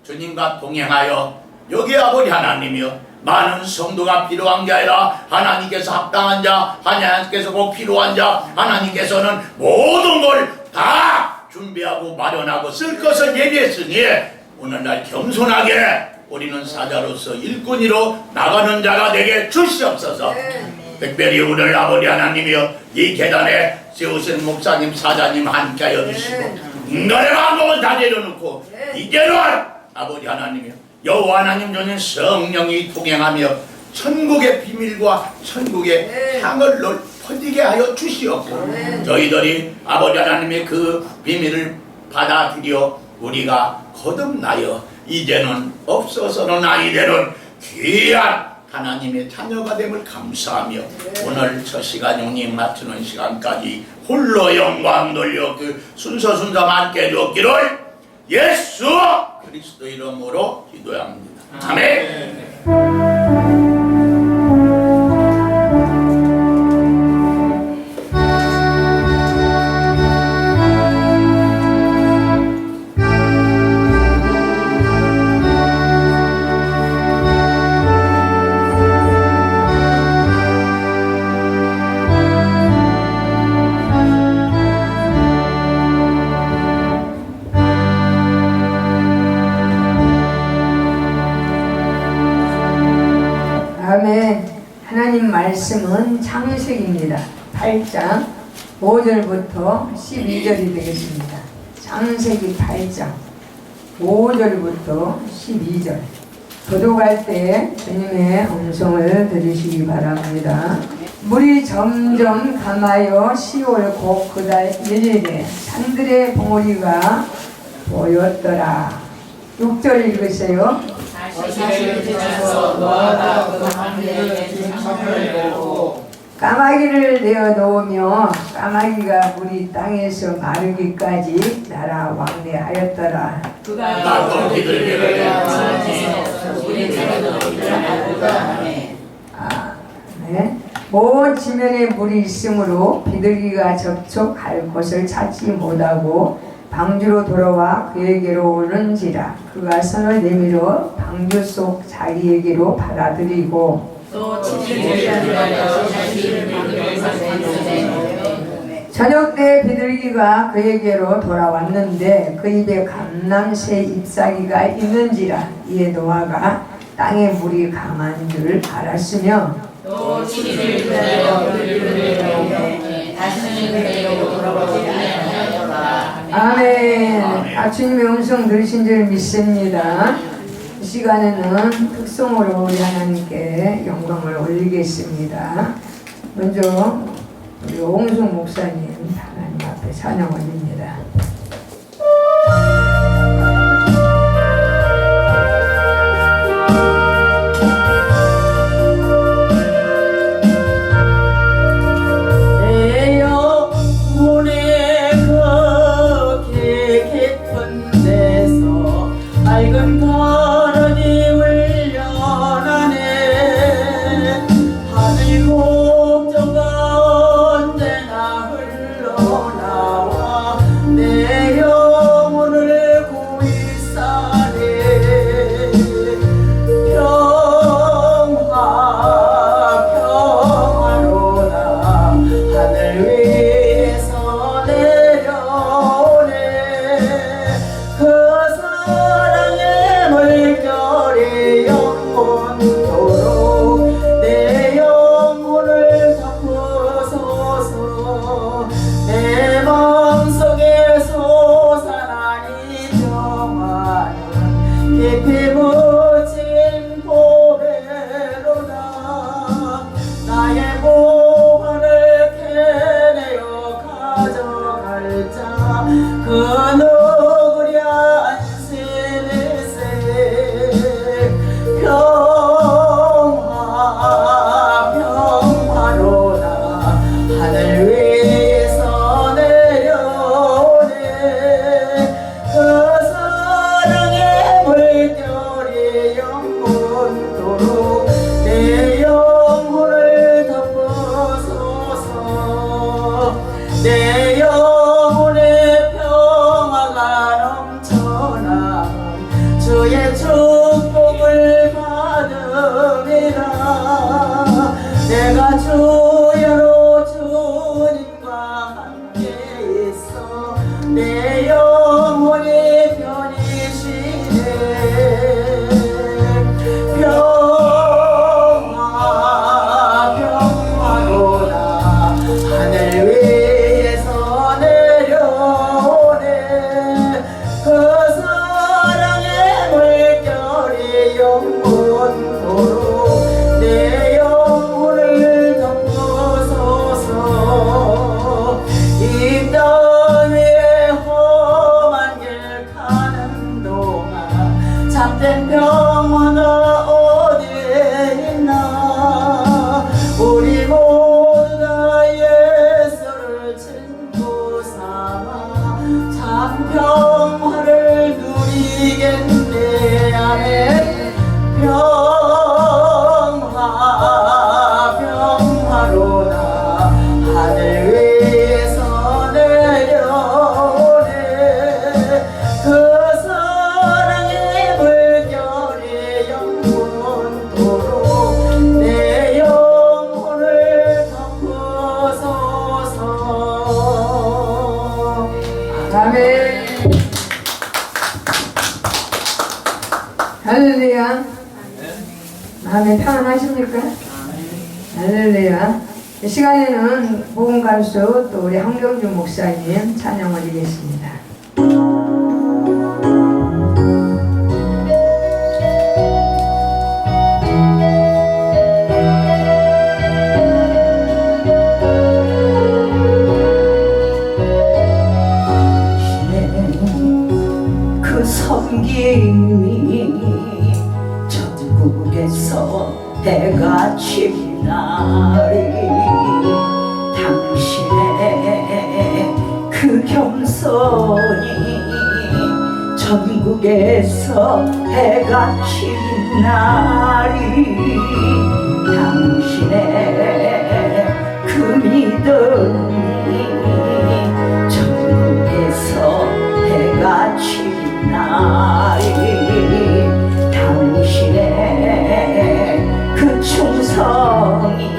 주님과 동행하여 여기 아버지 하나님이여 많은 성도가 필요한 게 아니라 하나님께서 합당한 자 하나님께서 꼭 필요한 자 하나님께서는 모든 걸 다 준비하고 마련하고 쓸 것을 예비했으니 오늘날 겸손하게 우리는 사자로서 일꾼이로 나가는 자가 되게 주시옵소서. 특별히 오늘 아버지 하나님이여 이 계단에 세우신 목사님 사자님 함께하여 주시고 인간의 마음을 다 내려놓고 이제는 아버지 하나님이여 여호와 하나님 전에 성령이 동행하며 천국의 비밀과 천국의 향을 퍼지게 하여 주시옵고 저희들이 아버지 하나님의 그 비밀을 받아들여 우리가 거듭나여 이제는 없어서는 아니 되는 귀한 하나님의 자녀가 됨을 감사하며 오늘 저 시간 용님 맞추는 시간까지 홀로 영광 돌려 그 순서 함께 해줬기를 예수 그리스도 이름으로 기도합니다. 아멘. 하나님 말씀은 창세기입니다. 8장 5절부터 12절이 되겠습니다. 창세기 8장 5절부터 12절 도독할 때 주님의 음성을 들으시기 바랍니다. 물이 점점 감하여 10월 곧 그달 1일에 산들의 봉우리가 보였더라. 6절 읽으세요. 까마귀를 내어 놓으며 까마귀가 물이 땅에서 마르기까지 날아왕래하였더라. 네. 온 지면에 물이 있으므로 비둘기가 접촉할 곳을 찾지 못하고 방주로 돌아와 그에게로 오는지라. 그가 손을 내밀어 방주 속 자기에게로 받아들이고 저녁 때 비둘기가 그에게로 돌아왔는데 그 입에 감람새 잎사귀가 있는지라. 이에 노아가 땅에 물이 강한 줄 알았으며 또 7일을 기다려 비둘기를 내오매 다시는 그에게로 돌아오지 아니하였더라. 아멘. 주님의 음성 들으신 줄 믿습니다. 이 시간에는 특성으로 우리 하나님께 영광을 올리겠습니다. 먼저 우리 옹숙 목사님 하나님 앞에 찬양 올립니다. 밝은 가라지 울려나네. 하늘 곡조가 언제나 흘러나와 내 영혼을 구일사네. 평화로다 하늘 위에서 내려오네. 그 물결이 영원토록 내 영혼을 덮어서서 내 마음속에 솟아나니 평화는 깊이 묻힌 보배로다. 나의 보화를 캐내어 가져갈 자 그 누구랴. 평화로다 하늘 위에서 내려오네. 그 사랑의 물결이 영원토록 내 영혼을 덮어서서 내 영혼의 평화가 넘쳐나 주의 축복을 받음이라. 내가 주여로 주님과 함께 있어 내 영혼이 편이시네. 평화로다 하늘 위에서 내려오네. 그 사랑의 물결이 영원토록 내 영혼을 덮어서서 이 땅 위에 험한 길 가는 동안 참된 평화가 어디에 있나. 우리 모두 다 예수를 친구 삼아 참 평화를 누리겠네. 아멘. 평화로다 하늘 위에서 내려오네. 그 사랑의 물결이 영원토록 내 영혼을 덮어서서. 아멘. 할렐루야. 마음에 평안하십니까? 할렐루야. 이 시간에는 복음 가르쳐 또 우리 한경주 목사님 찬양 올리겠습니다. 남김이 전국에서 해가 지는 날이 당신의 그 겸손이 전국에서 해가 지는 날이 당신의 그 믿음이 전국에서 해가 지는 날이 당신의 그 충성이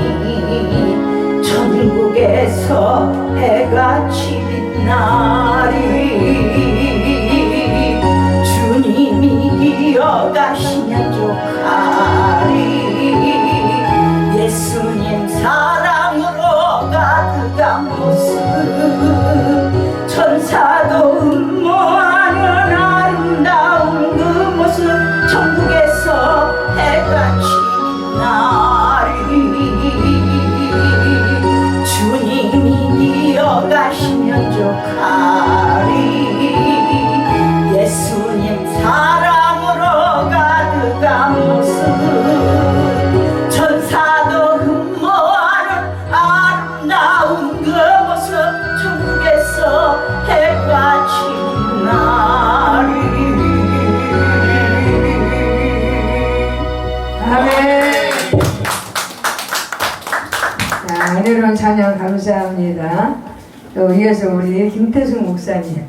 전국에서 해가 지는 날이 주님이 이어가시면 좋하리 예수님 사랑으로 가득한 모습 천사도 음모하는 아름다운 그 모습 천국에서 해가 지는 날이 주님이 이어가시면 좋하리 예수님 사랑으로 가득한 모습 천사도 흠모하는 아름다운 그 모습 천국에서 해가 지는 날이 아멘. 자, 은혜로운 찬양 감사합니다. 또 이어서 우리 김태숙 목사님.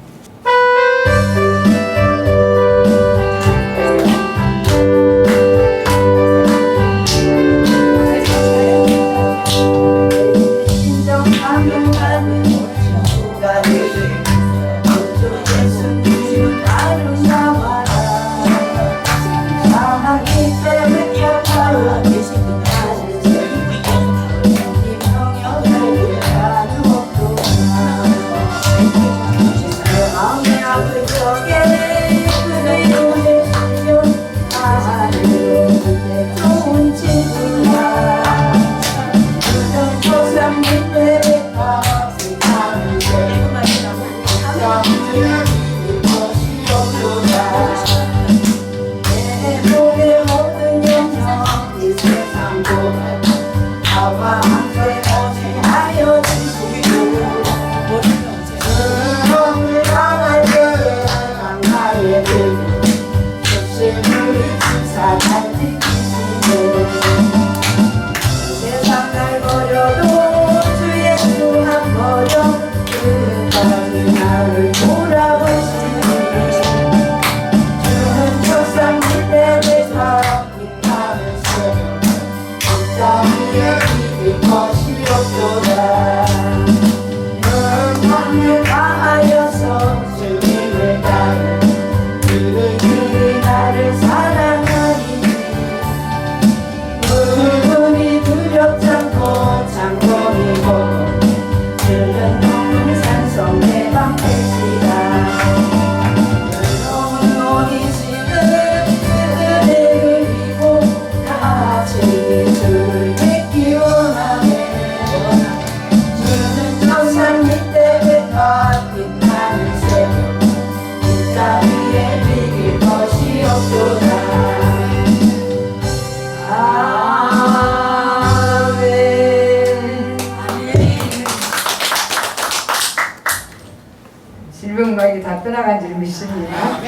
질병막이 다 떠나간 줄 믿습니다.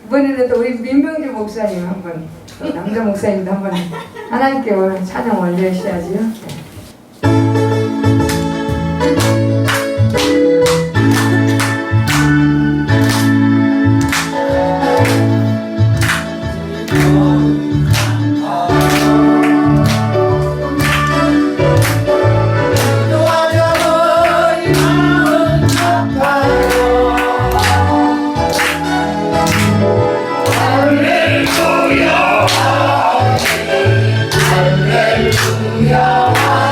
이번에는 또 우리 민병주 목사님 한번, 남자 목사님도 한번 하나님께 오늘 찬양 올려주셔야죠. 할렐루야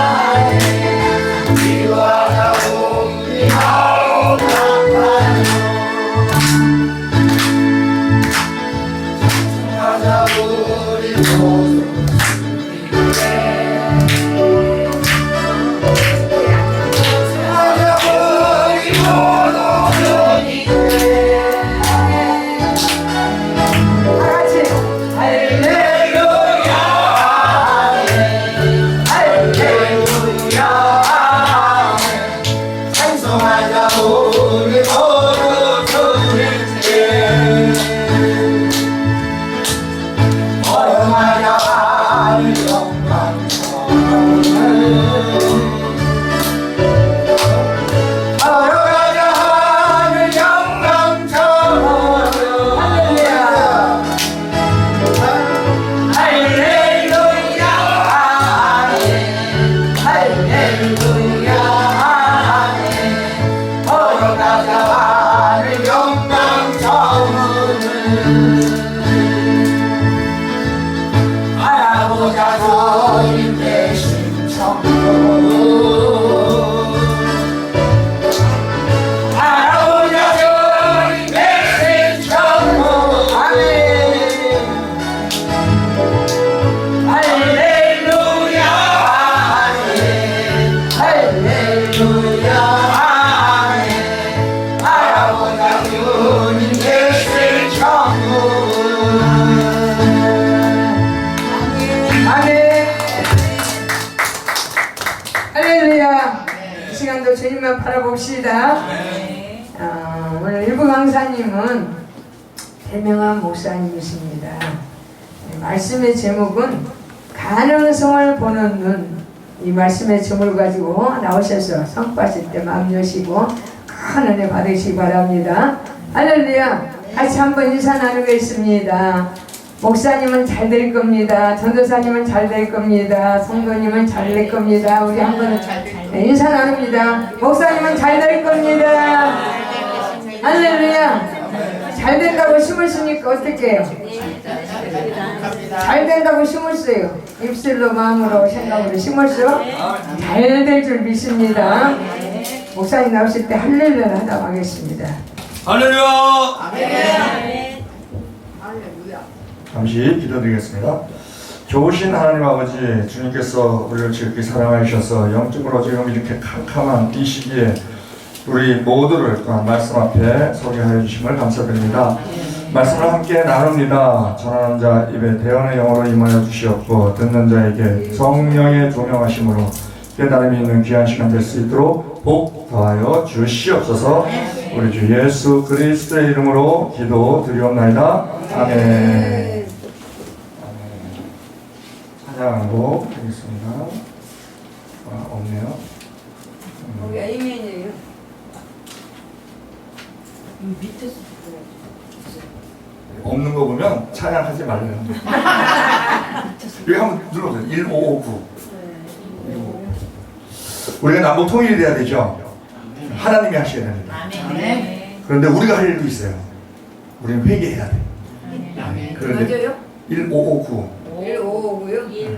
알아보자 주님 대신 천국 알아보자 주님 대신 천국 아멘 할렐루야 아멘 할렐루야 아멘 알아보자 주님 대신 천국 아멘. 할렐루야. 이 시간도 주님만 바라봅시다. 오늘 일부 강사님은 대명한 목사님이십니다. 말씀의 제목은 가능성을 보는 눈. 이 말씀의 제목을 가지고 나오셔서 성 빠질 때 마음 여시고 큰 은혜 받으시기 바랍니다. 할렐루야. 같이 한번 인사 나누겠습니다. 목사님은 잘 될 겁니다. 전도사님은 잘 될 겁니다. 성도님은 잘 될 겁니다. 우리 한번 인사 나눕니다. 목사님은 잘 될 겁니다. 할렐루야. 잘 된다고 심으시니까 어떻게 해요? 잘 된다고 심었어요. 입술로 마음으로 생각으로 심었어? 잘 될 줄 믿습니다. 목사님 나오실 때 할렐루야 하다고 하겠습니다. 할렐루야. 잠시 기도드리겠습니다. 좋으신 하나님 아버지, 주님께서 우리를 지극히 사랑하셔서 영적으로 지금 이렇게 캄캄한 이 시기에 우리 모두를 또한 말씀 앞에 소개하여 주심을 감사드립니다. 말씀을 함께 나눕니다. 전하는 자 입에 대언의 영어로 임하여 주시옵고 듣는 자에게 성령의 조명하심으로 깨달음이 있는 귀한 시간 될 수 있도록 복 더하여 주시옵소서. 우리 주 예수 그리스도의 이름으로 기도드리옵나이다. 아멘. 찬양하고 하겠습니다. 없네요. 거기 아이맨이에요. 없는 거 보면 찬양하지 말래요. 여기 한번 눌러보세요. 1559. 우리가 남북 통일이 돼야 되죠. 하나님이 하셔야 됩니다. 그런데 우리가 할 일도 있어요. 우리는 회개해야 돼. 그런데 맞아요? 1559. 1559요?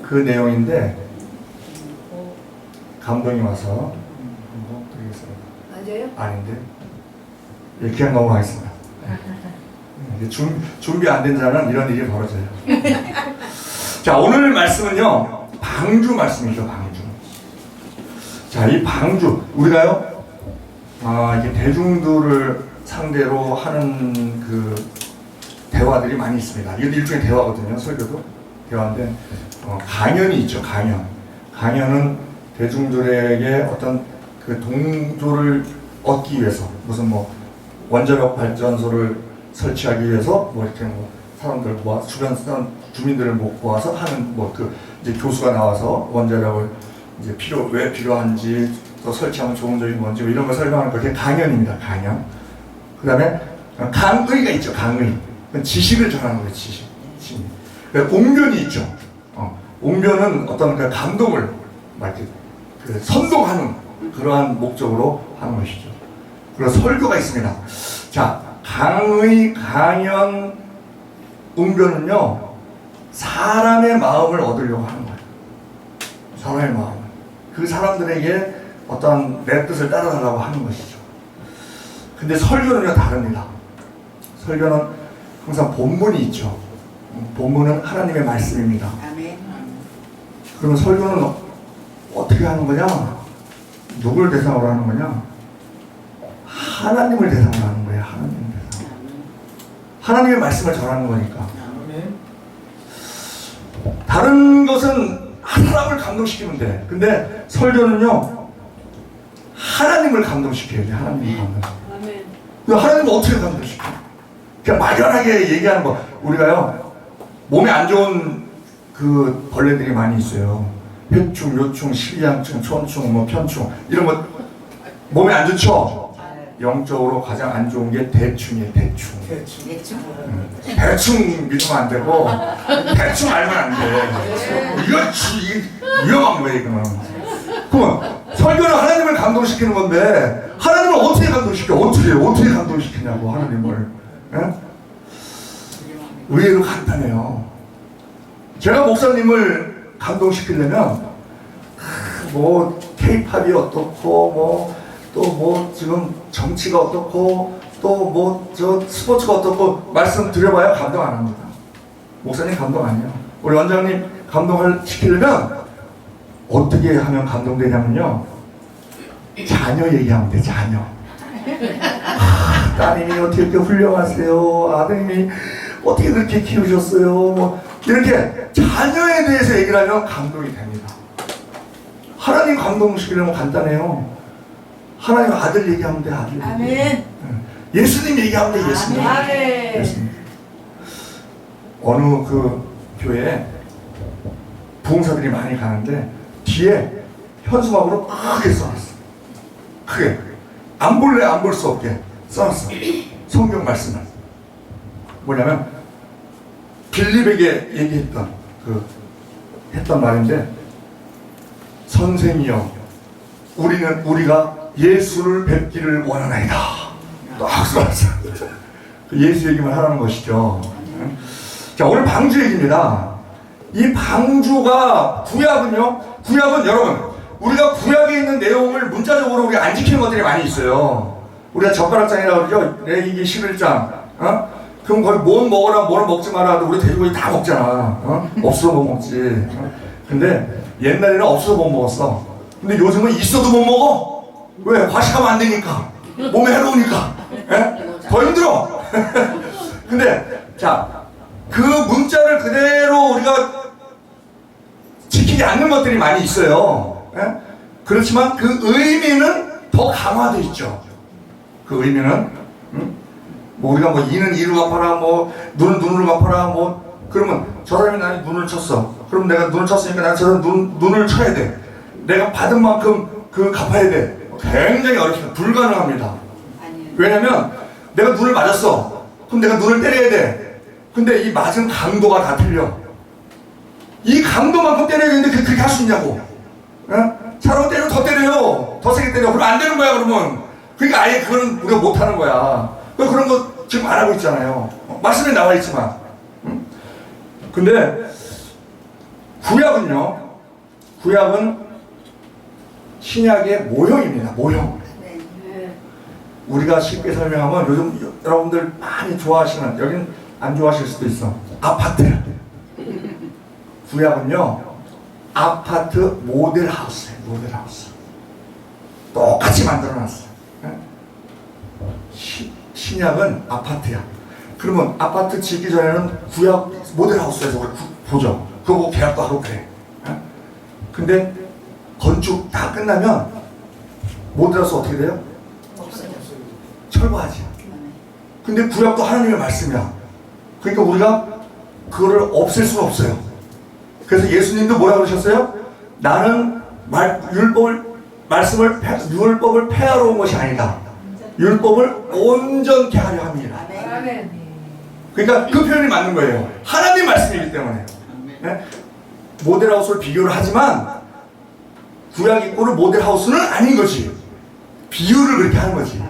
그 내용인데 감동이 와서 한번 드리겠습니다. 맞아요? 아닌데. 예, 그냥 넘어가겠습니다. 준비 안 된 자는 이런 일이 벌어져요. 자, 오늘 말씀은요, 방주 말씀이죠, 방주. 자, 이 방주, 우리가요, 이게 대중들을 상대로 하는 그 대화들이 많이 있습니다. 이것도 일종의 대화거든요, 설교도. 대화인데, 강연이 있죠, 강연. 강연은 대중들에게 어떤 그 동조를 얻기 위해서, 무슨 뭐, 원자력 발전소를 설치하기 위해서 뭐 이렇게 뭐 사람들 모아 주변 사람 주민들을 모아서 하는 뭐 그 이제 교수가 나와서 원자력을 이제 왜 필요한지 또 설치하면 좋은 점이 뭔지 뭐 이런 걸 설명하는 그게 강연입니다. 강연. 그다음에 강의가 있죠. 강의. 지식을 전하는 거예요. 지식. 옹변이 있죠. 옹변은 어떤 그 감동을 막 이렇게 그 선동하는 그러한 목적으로 하는 것이죠. 그리고 설교가 있습니다. 자, 강의, 강연, 웅변은요, 사람의 마음을 얻으려고 하는 거예요. 사람의 마음. 그 사람들에게 어떤 내 뜻을 따라달라고 하는 것이죠. 근데 설교는요, 다릅니다. 설교는 항상 본문이 있죠. 본문은 하나님의 말씀입니다. 그러면 설교는 어떻게 하는 거냐? 누굴 대상으로 하는 거냐? 하나님을 대상으로 하는 거예요. 하나님을 대상으로. 하나님의 말씀을 전하는 거니까. 다른 것은 사람을 감동시키면 돼. 근데 설교는요, 하나님을 감동시켜야 돼. 하나님을 감동시켜. 하나님을 어떻게 감동시켜? 그냥 막연하게 얘기하는 거. 우리가요, 몸에 안 좋은 그 벌레들이 많이 있어요. 회충, 요충, 실리양충, 촌충, 뭐 편충 이런 거 몸에 안 좋죠. 영적으로 가장 안 좋은 게 대충이에요. 대충. 대충 믿으면 안 되고 대충 알면 안 돼. 이거 위험한 거예요. 이거는. 그러면 설교는 하나님을 감동시키는 건데 하나님을 어떻게 감동시켜? 어떻게 감동시키냐고 하나님을. 예? 의외로 간단해요. 제가 목사님을 감동시키려면 뭐 K-팝이 어떻고 또 뭐 지금 정치가 어떻고 또 뭐 저 스포츠가 어떻고 말씀드려봐야 감동 안 합니다. 목사님 감동 아니에요. 우리 원장님 감동을 시키려면 어떻게 하면 감동되냐면요, 자녀 얘기하면 돼. 자녀. 따님이 어떻게 이렇게 훌륭하세요, 아드님이 어떻게 그렇게 키우셨어요, 뭐 이렇게 자녀에 대해서 얘기를 하면 감동이 됩니다. 하나님 감동시키려면 간단해요. 하나님 아들 얘기하면 돼. 아들. 아멘. 예수님 얘기하면 돼. 예수님. 아멘. 예수님. 어느 그 교회에 부흥사들이 많이 가는데 뒤에 현수막으로 크게 써놨어. 크게. 안 볼래 안 볼 수 없게 써놨어. 성경 말씀을. 뭐냐면 빌립에게 얘기했던 했던 말인데, 선생이여 우리가 예수를 뵙기를 원하나이다. 딱 써놨어. 예수 얘기만 하라는 것이죠. 자, 오늘 방주 얘기입니다. 이 방주가 구약은 여러분, 우리가 구약에 있는 내용을 문자적으로 우리가 안 지키는 것들이 많이 있어요. 우리가 젓가락장이라고 그러죠. 레위기 11장. 그럼 거기 뭘 먹어라 뭘 먹지 마라. 우리 돼지고기 다 먹잖아. 없어서 못 먹지. 근데 옛날에는 없어서 못 먹었어. 근데 요즘은 있어도 못 먹어. 왜? 과식하면 안 되니까. 몸에 해로우니까. 더 힘들어. 근데 자, 그 문자를 그대로 우리가 지키지 않는 것들이 많이 있어요. 그렇지만 그 의미는 더 강화되어 있죠. 그 의미는 뭐 우리가 뭐 이는 이를 갚아라, 뭐 눈은 눈을 갚아라, 뭐 그러면 저 사람이 나한테 눈을 쳤어. 그럼 내가 눈을 쳤으니까 나는 저 사람 눈을 쳐야 돼. 내가 받은 만큼 그 갚아야 돼. 굉장히 어렵습니다. 불가능합니다. 왜냐면 내가 눈을 맞았어. 그럼 내가 눈을 때려야 돼. 근데 이 맞은 강도가 다 틀려. 이 강도만큼 때려야 되는데 그렇게 할 수 있냐고. 사람을 때리면 더 때려요. 더 세게 때려. 그럼 안 되는 거야, 그러면. 그러니까 아예 그거는 우리가 못 하는 거야. 그런 거 지금 안 하고 있잖아요. 말씀에 나와 있지만. 근데 구약은 신약의 모형입니다. 모형. 우리가 쉽게 설명하면 요즘 여러분들 많이 좋아하시는, 여긴 안 좋아하실 수도 있어, 아파트. 구약은요 아파트 모델하우스예요. 모델하우스. 똑같이 만들어놨어요. 신약은 아파트야. 그러면 아파트 짓기 전에는 구약 모델하우스에서 우리 보죠. 그거 보고 계약도 하고 그래. 근데 건축 다 끝나면 모델하우스 어떻게 돼요? 철거하지. 근데 구약도 하나님의 말씀이야. 그러니까 우리가 그거를 없앨 수는 없어요. 그래서 예수님도 뭐라 그러셨어요? 나는 율법을 폐하러 온 것이 아니다. 율법을 온전케 하려 합니다. 그러니까 그 표현이 맞는 거예요. 하나님 말씀이기 때문에. 모델하우스를 비교를 하지만 구약 입고는 모델하우스는 아닌 거지. 비유를 그렇게 하는 거지.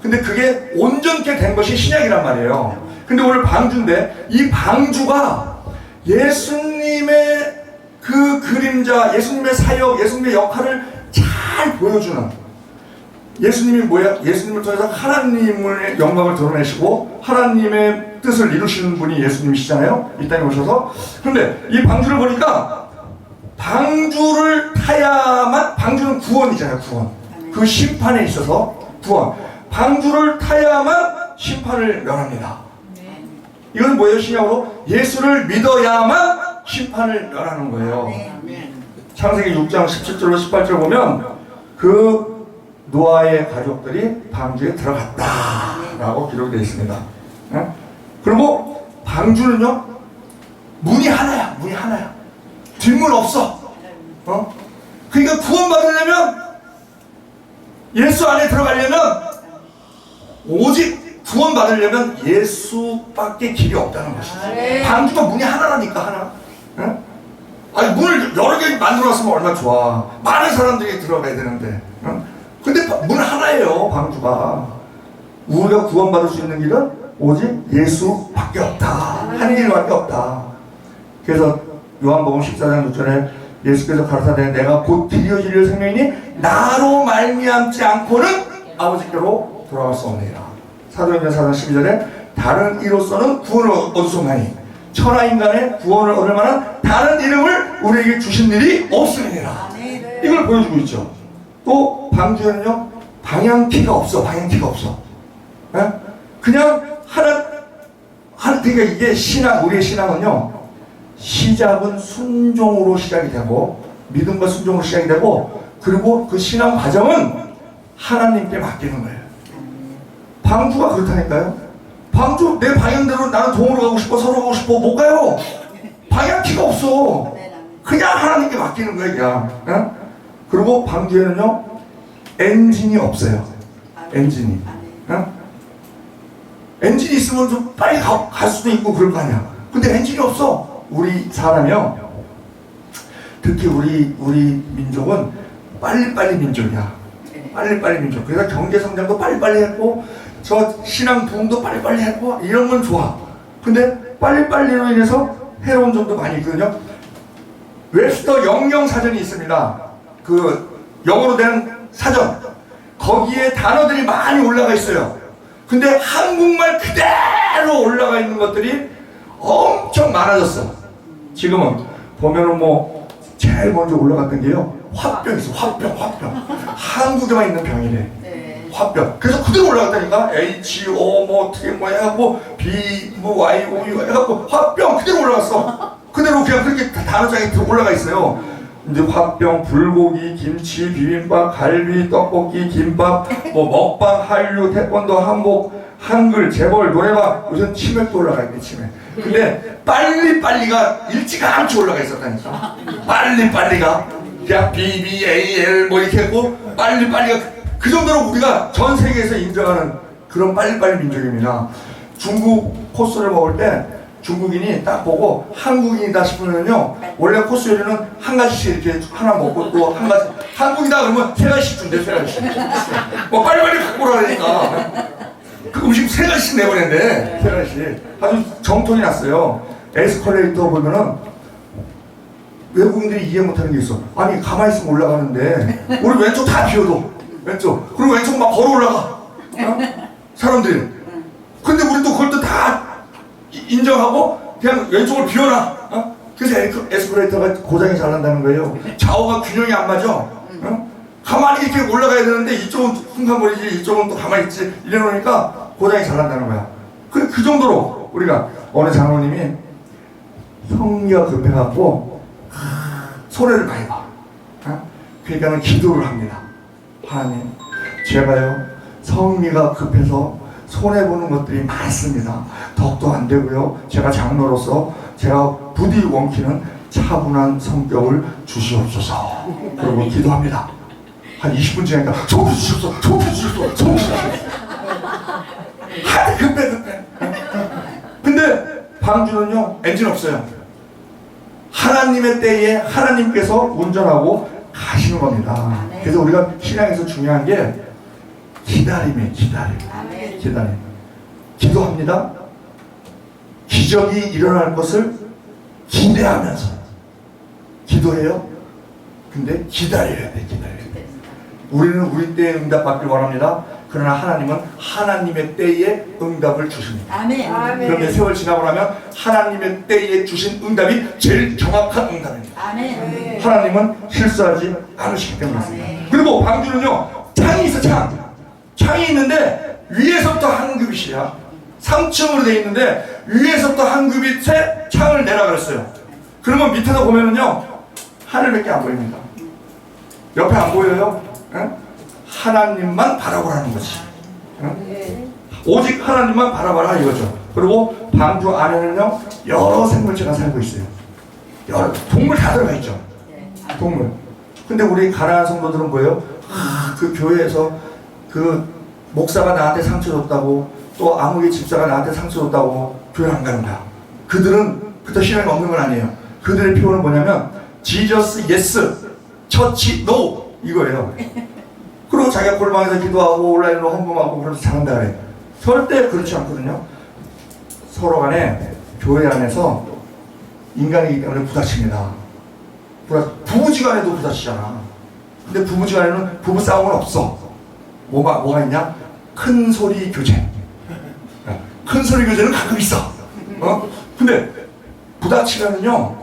근데 그게 온전케 된 것이 신약이란 말이에요. 근데 오늘 방주인데, 이 방주가 예수님의 그 그림자, 예수님의 사역, 예수님의 역할을 잘 보여주는, 예수님이 뭐야? 예수님을 통해서 하나님의 영광을 드러내시고 하나님의 뜻을 이루시는 분이 예수님이시잖아요. 이 땅에 오셔서. 그런데 이 방주를 보니까 방주를 타야만, 방주는 구원이잖아요. 구원. 그 심판에 있어서 구원. 방주를 타야만 심판을 면합니다. 이건 뭐예요? 신약으로 예수를 믿어야만 심판을 면하는 거예요. 창세기 6장 17절로 18절 보면 그 노아의 가족들이 방주에 들어갔다라고 기록되어 있습니다. 그리고 방주는요 문이 하나야. 문이 하나야. 뒷문 없어. 그러니까 구원받으려면, 예수 안에 들어가려면, 오직 구원받으려면 예수밖에 길이 없다는 것이죠. 방주가 문이 하나라니까. 하나. 아니 문을 여러 개 만들어놨으면 얼마나 좋아. 많은 사람들이 들어가야 되는데. 근데 문 하나예요. 방주가. 우리가 구원받을 수 있는 길은 오직 예수밖에 없다. 한 길밖에 없다. 그래서 요한복음 14장 6절에 예수께서 가르치되 내가 곧 길이요 진리요 생명이니 나로 말미암지 않고는 아버지께로 돌아갈 수 없느니라. 사도행전 4장 12절에 다른 이로서는 구원을 얻으소나니 천하 인간의 구원을 얻을 만한 다른 이름을 우리에게 주신 일이 없으니라. 이걸 보여주고 있죠. 또 방주에는요 방향키가 없어. 방향키가 없어. 예? 그냥 그러니까 이게 신앙, 우리의 신앙은요 시작은 순종으로 시작이 되고 믿음과 순종으로 시작이 되고 그리고 그 신앙 과정은 하나님께 맡기는 거예요. 방주가 그렇다니까요. 방주 내 방향대로 나는 동으로 가고 싶어 서로 가고 싶어 못 가요. 방향키가 없어. 그냥 하나님께 맡기는 거예요. 그냥. 어? 그리고 방주에는요 엔진이 없어요. 엔진이. 어? 엔진이 있으면 좀 빨리 갈 수도 있고 그럴 거 아니야. 근데 엔진이 없어. 우리 사람이요 특히 우리 민족은 빨리빨리 민족이야. 빨리빨리 민족. 그래서 경제 성장도 빨리빨리 했고 저 신앙 부흥도 빨리빨리 했고 이런 건 좋아. 근데 빨리빨리로 인해서 해로운 점도 많이 있거든요. 웹스터 영영 사전이 있습니다. 그 영어로 된 사전. 거기에 단어들이 많이 올라가 있어요. 근데 한국말 그대로 올라가 있는 것들이 엄청 많아졌어. 지금은 보면은 뭐 제일 먼저 올라갔던 게요 화병 있어. 화병 한국에만 있는 병이래. 화병. 그래서 그대로 올라갔다니까. H.O. 뭐 어떻게 뭐 해갖고 B 뭐 Y.O. 해갖고 화병 그대로 올라갔어. 그대로 그냥 그렇게 단어장에 올라가 있어요. 이제 화병, 불고기, 김치, 비빔밥, 갈비, 떡볶이, 김밥, 뭐 먹방, 한류, 태권도, 한복, 한글, 재벌, 노래방. 요즘 치맥도 올라가 있네. 치맥. 근데 빨리빨리가 일찌감치 올라가 있었다니까. 빨리빨리가 그냥 BBAL 뭐 이렇게 했고 빨리빨리가 그 정도로 우리가 전 세계에서 인정하는 그런 빨리빨리 민족입니다. 중국 코스를 먹을 때 중국인이 딱 보고 한국인이다 싶으면요 원래 코스 요리는 한 가지씩 이렇게 하나 먹고 또 한 가지 한국이다 그러면 세 가지씩 준대. 세 가지씩 뭐 빨리빨리 갖고 오라니까 그 음식 세 가지씩 내보낸대. 세 가지씩 아주 정통이 났어요. 에스컬레이터 보면은 외국인들이 이해 못하는 게 있어. 아니 가만히 있으면 올라가는데 우리 왼쪽 다 비워도 왼쪽 그리고 왼쪽 막 걸어 올라가. 어? 사람들이. 근데 우리 또 그걸 또 다 인정하고 그냥 왼쪽을 비워놔. 어? 그래서 에스컬레이터가 고장이 잘 난다는 거예요. 좌우가 균형이 안 맞아. 어? 가만히 이렇게 올라가야 되는데 이쪽은 쿵쾅거리지 이쪽은 또 가만히 있지 이래놓으니까 고장이 잘 난다는 거야. 그 정도로 우리가 어느 장로님이 성리가 급해갖고 손해를 많이 봐. 어? 그러니까 기도를 합니다. 하나님 제가요 성리가 급해서 손해보는 것들이 많습니다. 덕도 안 되고요. 제가 장로로서 제가 부디 원키는 차분한 성격을 주시옵소서. 그리고 기도합니다. 한 20분 지나니까 좀 주시옵소서. 하도 급해. 근데 방주는요 엔진 없어요. 하나님의 때에 하나님께서 운전하고 가시는 겁니다. 그래서 우리가 신앙에서 중요한 게 기다림이에요. 기다림. 기도합니다. 기적이 일어날 것을 기대하면서 기도해요. 근데 기다려야 돼. 우리는 우리 때에 응답받길 원합니다. 그러나 하나님은 하나님의 때에 응답을 주십니다. 아멘. 그런데 세월 지나고 나면 하나님의 때에 주신 응답이 제일 정확한 응답입니다. 아멘. 하나님은 실수하지 않으시기 때문에. 그리고 방주는요 창이 있어. 창이 있는데 위에서부터 한 규빗이야. 3층으로 돼 있는데 위에서부터 한 규빗에 창을 내라 그랬어요. 그러면 밑에서 보면은요 하늘밖에 안 보입니다. 옆에 안 보여요. 에? 하나님만 바라보라는 거지. 에? 오직 하나님만 바라봐라 이거죠. 그리고 방주 안에는요 여러 생물체가 살고 있어요. 여러 동물 다 들어가 있죠. 동물. 근데 우리 가난한 성도들은 뭐예요? 그 교회에서 그 목사가 나한테 상처 줬다고 또 아무개 집사가 나한테 상처 줬다고 교회 안 가는 거야. 그들은 그때 신앙이 없는 건 아니에요. 그들의 표현은 뭐냐면 Jesus yes, 처치 no 이거예요. 그리고 자기가 골방에서 기도하고 온라인으로 헌금하고 그러면서 잘한다 그래. 절대 그렇지 않거든요. 서로 간에 교회 안에서 인간이기 때문에 부딪힙니다. 부부지간에도 부딪히잖아. 근데 부부지간에는 부부싸움은 없어. 뭐가 있냐? 큰 소리 교제. 큰 소리 교제는 가끔 있어. 근데 부딪히면은요,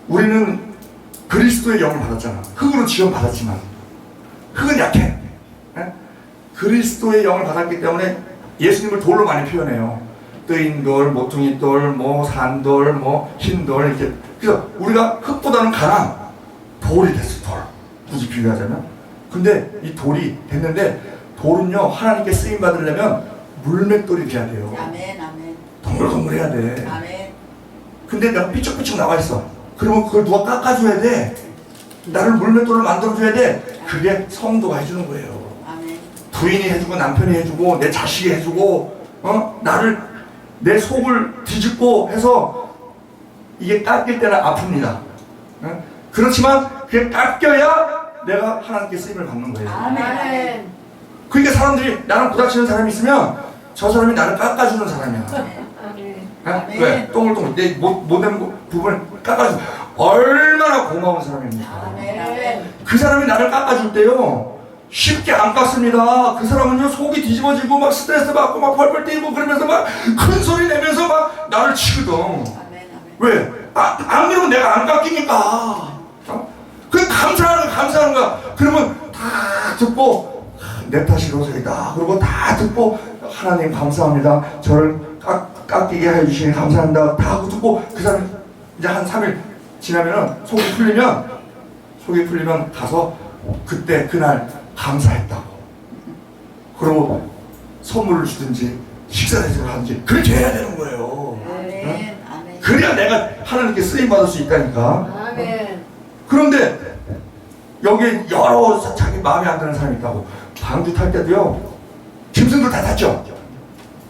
우리는 그리스도의 영을 받았잖아. 흙으로 지원 받았지만 흙은 약해. 그리스도의 영을 받았기 때문에 예수님을 돌로 많이 표현해요. 뜨인 돌, 모퉁이 돌, 뭐 산돌, 뭐 흰돌 이렇게. 그래서 우리가 흙보다는 강한 돌이 됐어. 돌. 굳이 비교하자면. 근데 이 돌이 됐는데 돌은요, 하나님께 쓰임 받으려면 물맷돌이 돼야 돼요. 아멘, 아멘. 동글동글해야 돼. 아멘. 근데 내가 삐쭉삐쭉 나와 있어. 그러면 그걸 누가 깎아줘야 돼. 나를 물맷돌을 만들어줘야 돼. 그게 성도가 해주는 거예요. 아멘. 부인이 해주고 남편이 해주고 내 자식이 해주고 나를 내 속을 뒤집고 해서 이게 깎일 때는 아픕니다. 그렇지만 그게 깎여야 내가 하나님께 쓰임을 받는 거예요. 아멘. 그러니까 사람들이 나랑 부딪히는 사람이 있으면 저 사람이 나를 깎아주는 사람이야. 아멘. 왜? 동글동글 내 못된 부분을 깎아주고 얼마나 고마운 사람입니까? 아멘. 그 사람이 나를 깎아줄 때요, 쉽게 안 깎습니다. 그 사람은요, 속이 뒤집어지고 막 스트레스 받고 막 펄펄 뛰고 그러면서 막 큰 소리 내면서 막 나를 치거든. 아멘. 왜? 안 그러면 내가 안 깎이니까. 그 감사하는 거야. 그러면 다 듣고 내 탓이 로저이다. 그리고 다 듣고 하나님 감사합니다. 저를 깎이게 해주시니 감사합니다. 다 하고 듣고 그 사람 이제 한 3일 지나면은 속이 풀리면 가서 그때 그날 감사했다고. 그리고 선물을 주든지 식사 대접을 하든지 그렇게 해야 되는 거예요. 아멘. 아멘. 그래야 내가 하나님께 쓰임 받을 수 있다니까. 아멘. 그런데 여기에 여러 자기 마음에 안 드는 사람이 있다고. 방주 탈 때도요, 짐승들 다 탔죠.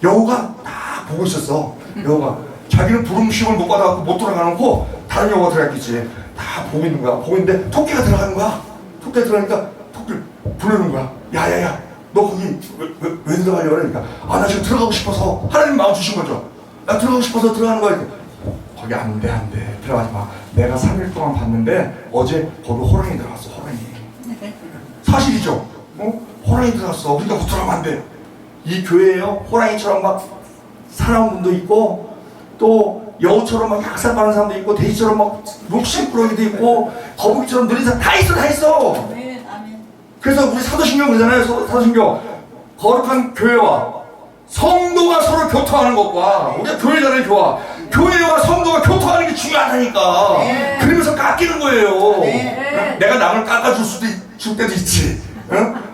여우가 다 보고 있었어. 여우가 자기는 부름심을 못 받아갖고 못 돌아가놓고 다른 여우가 들어갔겠지. 다 보고 있는 거야. 보고 있는데 토끼가 들어가는 거야. 토끼가 들어가니까 토끼를 부르는 거야. 야야야, 너 거기 왜 들어가려고 그러니까, 나 지금 들어가고 싶어서. 하나님 마음 주신 거죠. 나 들어가고 싶어서 들어가는 거야. 거기 안 돼. 들어가지 마. 내가 3일 동안 봤는데 어제 거기 호랑이 들어갔어. 호랑이. 사실이죠. 호랑이 들어갔어. 우리가 못 들어가면 안 돼. 이 교회에요, 호랑이처럼 막 사나운 분도 있고, 또 여우처럼 막 약삭하는 사람도 있고, 돼지처럼 막 욕심꾸러기도 있고, 거북이처럼 느린 사람 다 있어. 아멘. 아멘. 그래서 우리 사도신경 그러잖아요. 사도신경. 거룩한 교회와 성도가 서로 교토하는 것과, 우리가 교회잖아요. 교회와 성도가 교토하는 게 중요하다니까. 네. 그러면서 깎이는 거예요. 네. 내가 남을 깎아줄 줄 때도 있지.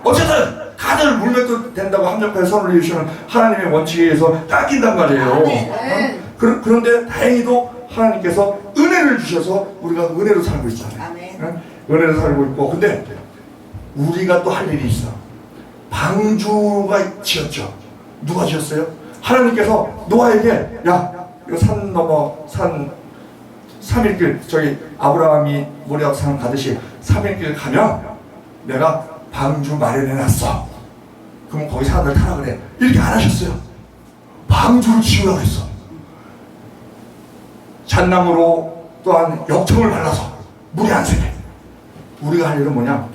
어쨌든 다들 물맷돌 된다고 합력하여 선을 이루시는 하나님의 원칙에 의해서 깎인단 말이에요. 네. 그런데 다행히도 하나님께서 은혜를 주셔서 우리가 은혜로 살고 있잖아요. 아멘. 은혜로 살고 있고. 근데 우리가 또 할 일이 있어. 방주가 지었죠. 누가 지었어요? 하나님께서 노아에게, 야, 이거 산 넘어 산 3일길, 저기 아브라함이 모리아산 가듯이 3일길 가면 내가 방주 마련해놨어. 그럼 거기 사람들 타라 그래. 이렇게 안 하셨어요. 방주를 지으라고 했어. 잣나무로 또한 역청을 발라서 물이 안 새게. 우리가 할 일은 뭐냐?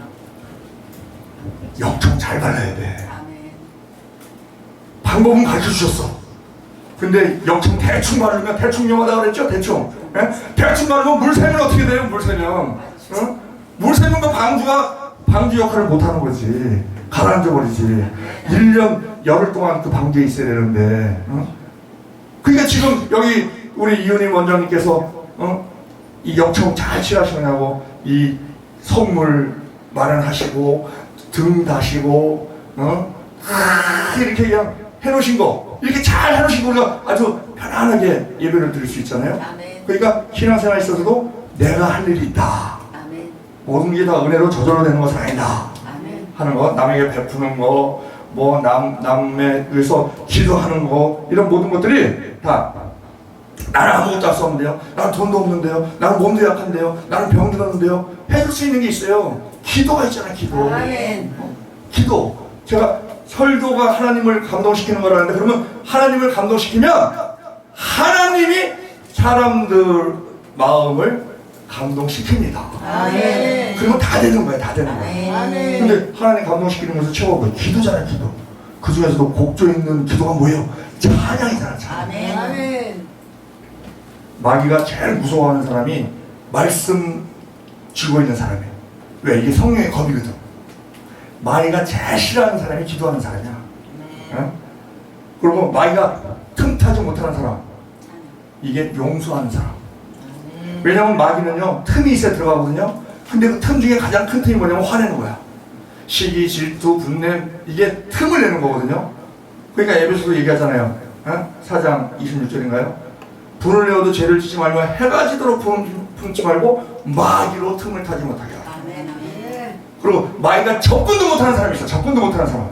역청 잘 발라야 돼. 아멘. 방법은 가르쳐 주셨어. 근데 역청 대충 바르면, 대충 용하다 그랬죠? 대충. 대충 바르면 물 새면 어떻게 돼요? 물 새면. 물 새면 그 방주 역할을 못 하는 거지. 가라앉아 버리지. 1년 열흘 동안 그 방주에 있어야 되는데. 그러니까 지금 여기 우리 이은희 원장님께서 이 역청 잘 칠하시냐고, 이 선물 마련하시고 등 다시고 이렇게 그냥 해놓으신 거, 이렇게 잘 해놓으신 거 우리가 아주 편안하게 예배를 드릴 수 있잖아요. 아멘. 그러니까 신앙생활에 있어서도 내가 할 일이 있다. 아멘. 모든 게 다 은혜로 저절로 되는 것은 아니다 아멘. 하는 거, 남에게 베푸는 거, 뭐 남에 위해서 기도하는 거, 이런 모든 것들이 다 나는 아무것도 할 수 없는데요, 나는 돈도 없는데요, 나는 몸도 약한데요, 나는 병 들었는데요, 해줄 수 있는 게 있어요. 기도가 있잖아요. 기도. 아멘. 기도. 제가 설교가 하나님을 감동시키는 거라는데, 그러면 하나님을 감동시키면 하나님이 사람들 마음을 감동시킵니다. 아멘. 그러면 다 되는 거예요. 다 되는 거예요. 아멘. 근데 하나님 감동시키는 것은 최고가 뭐예요? 기도잖아요. 기도. 그 중에서도 곡조 있는 기도가 뭐예요? 찬양이잖아. 찬양. 아멘. 마귀가 제일 무서워하는 사람이 말씀 쥐고 있는 사람이에요. 왜? 이게 성령의 검이거든. 마귀가 제일 싫어하는 사람이 기도하는 사람이야. 응? 그리고 마귀가 틈타지 못하는 사람, 이게 용서하는 사람. 왜냐면 마귀는요, 틈이 있어야 들어가거든요. 근데 그 틈 중에 가장 큰 틈이 뭐냐면 화내는 거야. 시기, 질투, 분냄, 이게 틈을 내는 거거든요. 그러니까 에베소서 얘기하잖아요. 4장 26절인가요? 분을 내어도 죄를 짓지 말고 해가 지도록 품지 말고 마귀로 틈을 타지 못하게 하라. 그리고 마귀가 접근도 못하는 사람이 있어. 접근도 못하는 사람.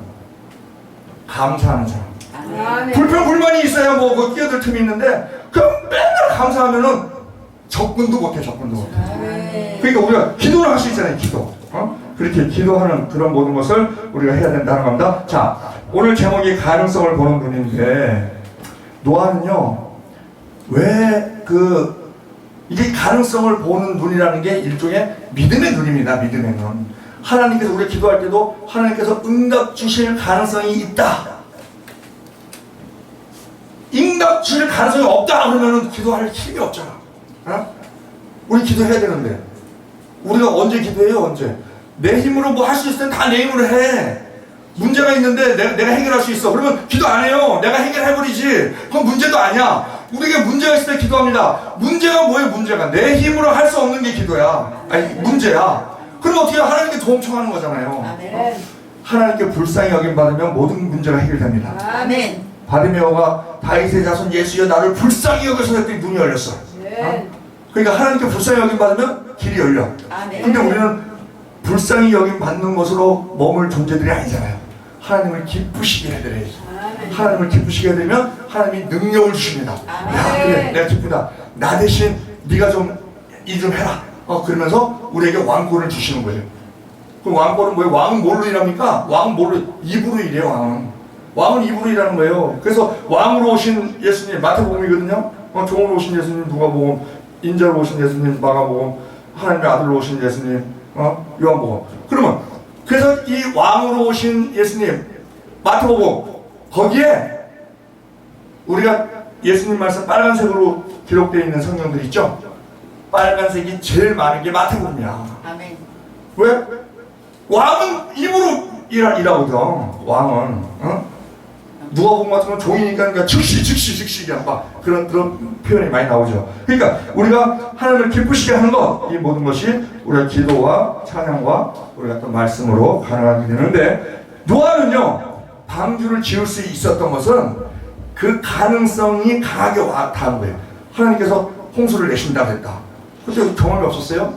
감사하는 사람. 불평 불만이 있어야 뭐 끼어들 틈이 있는데, 그럼 맨날 감사하면은 접근도 못해. 접근도 못해. 그러니까 우리가 기도를 할 수 있잖아요. 기도. 그렇게 기도하는 그런 모든 것을 우리가 해야 된다는 겁니다. 자, 오늘 제목이 가능성을 보는 눈인데, 노아는요, 왜 이게 가능성을 보는 눈이라는 게 일종의 믿음의 눈입니다. 믿음의 눈. 하나님께서 우리 기도할 때도 하나님께서 응답 주실 가능성이 있다. 응답 주실 가능성이 없다 그러면은 기도할 힘이 없잖아. 우리 기도해야 되는데, 우리가 언제 기도해요? 언제? 내 힘으로 뭐 할 수 있을 땐 다 내 힘으로 해. 문제가 있는데 내가 해결할 수 있어. 그러면 기도 안 해요. 내가 해결해버리지. 그건 문제도 아니야. 우리에게 문제가 있을 때 기도합니다. 문제가 뭐예요? 문제가 내 힘으로 할 수 없는 게 기도야. 아니, 문제야. 그럼 어떻게 하나님께 도움 청하는 거잖아요. 하나님께 불쌍히 여김받으면 모든 문제가 해결됩니다. 아멘. 바디메오가 다윗의 자손 예수여 나를 불쌍히 여겨서 했더니 눈이 열렸어. 그러니까 하나님께 불쌍히 여김받으면 길이 열려. 근데 우리는 불쌍히 여김받는 것으로 머물 존재들이 아니잖아요. 하나님을 기쁘시게 해드려야지. 하나님을 기쁘시게 해드리면 하나님이 능력을 주십니다. 야, 그래, 내가 기쁘다. 나 대신 네가 좀 일 좀 해라. 그러면서 우리에게 왕권을 주시는 거예요. 그 왕권은 뭐예요? 왕은 뭘로 일합니까? 왕은 뭘로? 입으로 일해요. 왕은 입으로 일하는 거예요. 그래서 왕으로 오신 예수님, 마태복음이거든요. 종으로 오신 예수님, 누가복음, 인자로 오신 예수님, 마가복음, 하나님의 아들로 오신 예수님, 요한복음. 그러면 그래서 이 왕으로 오신 예수님, 마태복음, 거기에 우리가 예수님 말씀 빨간색으로 기록되어 있는 성경들 있죠? 빨간색이 제일 많은 게 마태복음이야. 아멘. 왜? 왕은 입으로 일하거든. 왕은. 누가복음 같은 건 종이니까 그러니까 즉시 그냥 막 그런 표현이 많이 나오죠. 그러니까 우리가 하나님을 기쁘시게 하는 것, 이 모든 것이 우리가 기도와 찬양과 우리가 또 말씀으로 가능하게 되는데, 노아는요, 방주를 지을 수 있었던 것은 그 가능성이 강하게 닿은 거예요. 하나님께서 홍수를 내신다고 했다. 그때 경험이 없었어요?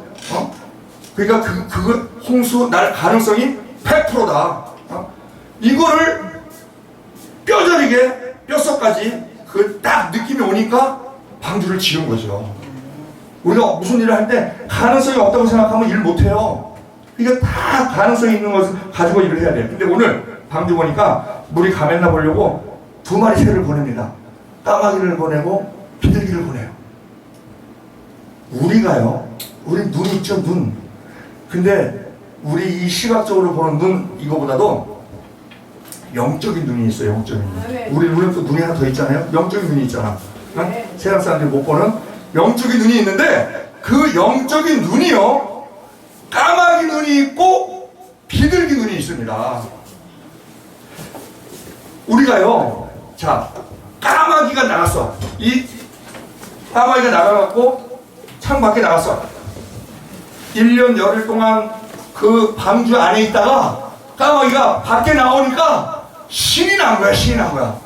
그러니까 그거 홍수 날 가능성이 100%다. 이거를 뼈저리게 뼛속까지 그 딱 느낌이 오니까 방주를 지은 거죠. 우리가 무슨 일을 할 때 가능성이 없다고 생각하면 일 못해요. 그러니까 다 가능성이 있는 것을 가지고 일을 해야 돼요. 근데 오늘 방주 보니까 물이 가mes나 보려고 2마리 새를 보냅니다. 까마귀를 보내고 비둘기를 보내요. 우리가요, 우리 눈 있죠, 눈. 근데 우리 이 시각적으로 보는 눈, 이거보다도 영적인 눈이 있어요. 영적인 눈. 우리 눈에 또 눈이 하나 더 있잖아요. 영적인 눈이 있잖아. 세상 사람들이 못 보는 영적인 눈이 있는데, 그 영적인 눈이요, 까마귀 눈이 있고 비둘기 눈이 있습니다. 우리가요, 자, 까마귀가 나갔어. 이 까마귀가 나가갖고 창 밖에 나갔어. 1년 열흘 동안 그 방주 안에 있다가 까마귀가 밖에 나오니까 신이 난 거야. 신이 난 거야.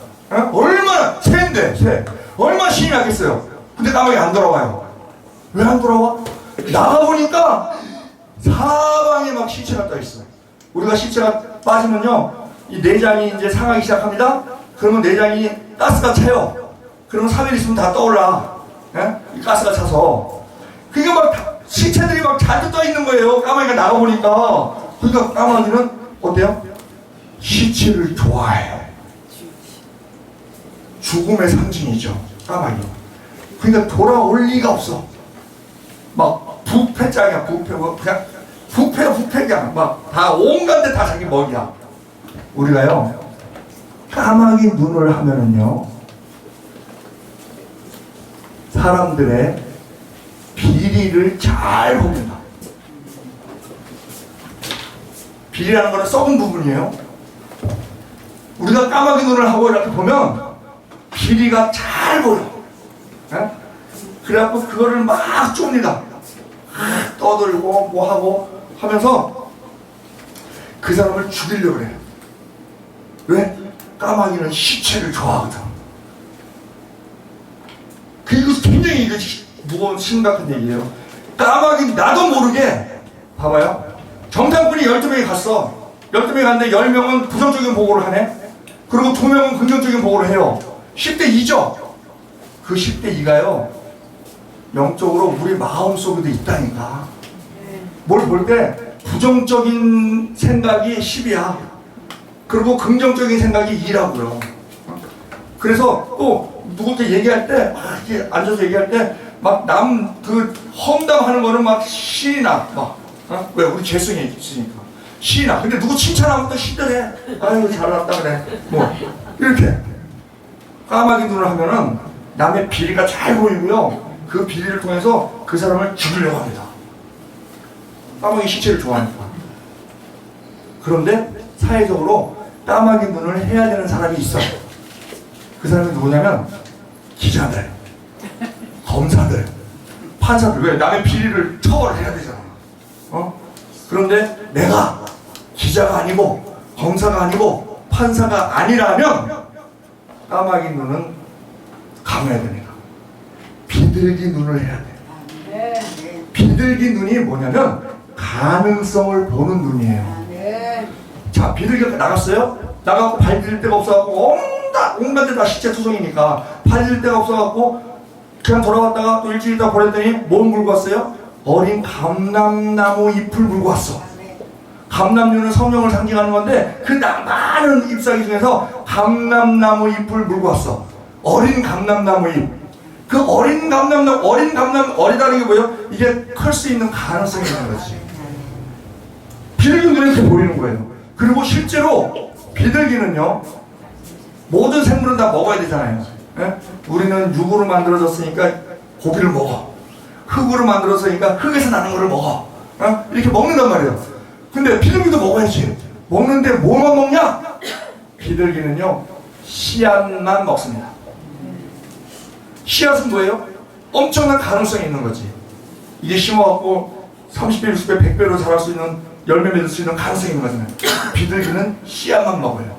얼마나 새인데 새 얼마나 신이 나겠어요. 근데 까마귀 안 돌아와요. 왜 안 돌아와? 나가보니까 사방에 막 시체가 떠 있어. 우리가 시체가 빠지면요, 이 내장이 이제 상하기 시작합니다. 그러면 내장이 가스가 차요. 그러면 3일 있으면 다 떠올라. 이 가스가 차서. 그러니까 막 시체들이 막 잔뜩 떠 있는 거예요. 까마귀가 나가보니까. 그러니까 까마귀는 어때요? 시체를 좋아해. 죽음의 상징이죠. 까마귀. 그러니까 돌아올 리가 없어. 막 부패장이야. 부패. 뭐 그냥 부패야. 막 다 온갖 데 다 자기 먹이야. 우리가요 까마귀 눈을 하면은요 사람들의 비리를 잘 봅니다. 비리라는 거는 썩은 부분이에요. 우리가 까마귀 눈을 하고 이렇게 보면 비리가 잘 보여. 예? 그래갖고 그거를 막 좁니다. 떠들고 뭐 하고 하면서 그 사람을 죽이려고 그래요. 왜? 까마귀는 시체를 좋아하거든. 그리고 굉장히 이거 무거운 심각한 얘기예요. 까마귀 나도 모르게 봐봐요. 정상분이 12명이 갔어. 12명이 갔는데 10명은 부정적인 보고를 하네. 그리고 2명은 긍정적인 보고를 해요. 10대 2죠. 그 10대 2가요 영적으로 우리 마음속에도 있다니까. 뭘 볼 때 부정적인 생각이 10이야. 그리고 긍정적인 생각이 2라고요. 그래서 또 누구한테 얘기할 때 이렇게 앉아서 얘기할 때 막 남 그 험담하는 거는 막 신이 나. 막 왜? 우리 재성이 있으니까 신이 나. 근데 누구 칭찬하면 또 시들해. 아유 잘났다 그래. 뭐 이렇게 까마귀 눈을 하면은 남의 비리가 잘 보이고요. 그 비리를 통해서 그 사람을 죽이려고 합니다. 까마귀 시체를 좋아하니까. 그런데 사회적으로 까마귀 눈을 해야 되는 사람이 있어. 그 사람이 누구냐면 기자들, 검사들, 판사들. 왜? 남의 비리를 처벌해야 되잖아. 그런데 내가 기자가 아니고 검사가 아니고 판사가 아니라면 까마귀 눈은 감아야 됩니다. 비둘기 눈을 해야 돼. 비둘기 눈이 뭐냐면 가능성을 보는 눈이에요. 자, 비둘기가 나갔어요? 나가고 발 디딜 데가 없어갖고 온갖 데 다 시체 투성이니까 발 디딜 데가 없어갖고 그냥 돌아왔다가 또 일주일 있다 보냈더니 뭘 물고 왔어요? 어린 감람나무 잎을 물고 왔어. 감람류는 성령을 상징하는 건데 그 많은 잎사귀 중에서 감람나무 잎을 물고 왔어. 어린 감람나무 잎. 그 어린 감람나무, 어리다는 게 뭐예요? 이게 클 수 있는 가능성이 있는 거지. 비둘기 눈에 이렇게 보이는 거예요. 그리고 실제로 비둘기는요 모든 생물은 다 먹어야 되잖아요. 예? 우리는 육으로 만들어졌으니까 고기를 먹어. 흙으로 만들어졌으니까 흙에서 나는 거를 먹어. 이렇게 먹는단 말이에요. 근데 비둘기도 먹어야지. 먹는데 뭐만 먹냐? 비둘기는요 씨앗만 먹습니다. 씨앗은 뭐예요? 엄청난 가능성이 있는 거지. 이게 심어갖고 30배, 60배, 100배로 자랄 수 있는 열매 맺을 수 있는 가능성이 있는 거잖아요. 비둘기는 씨앗만 먹어요.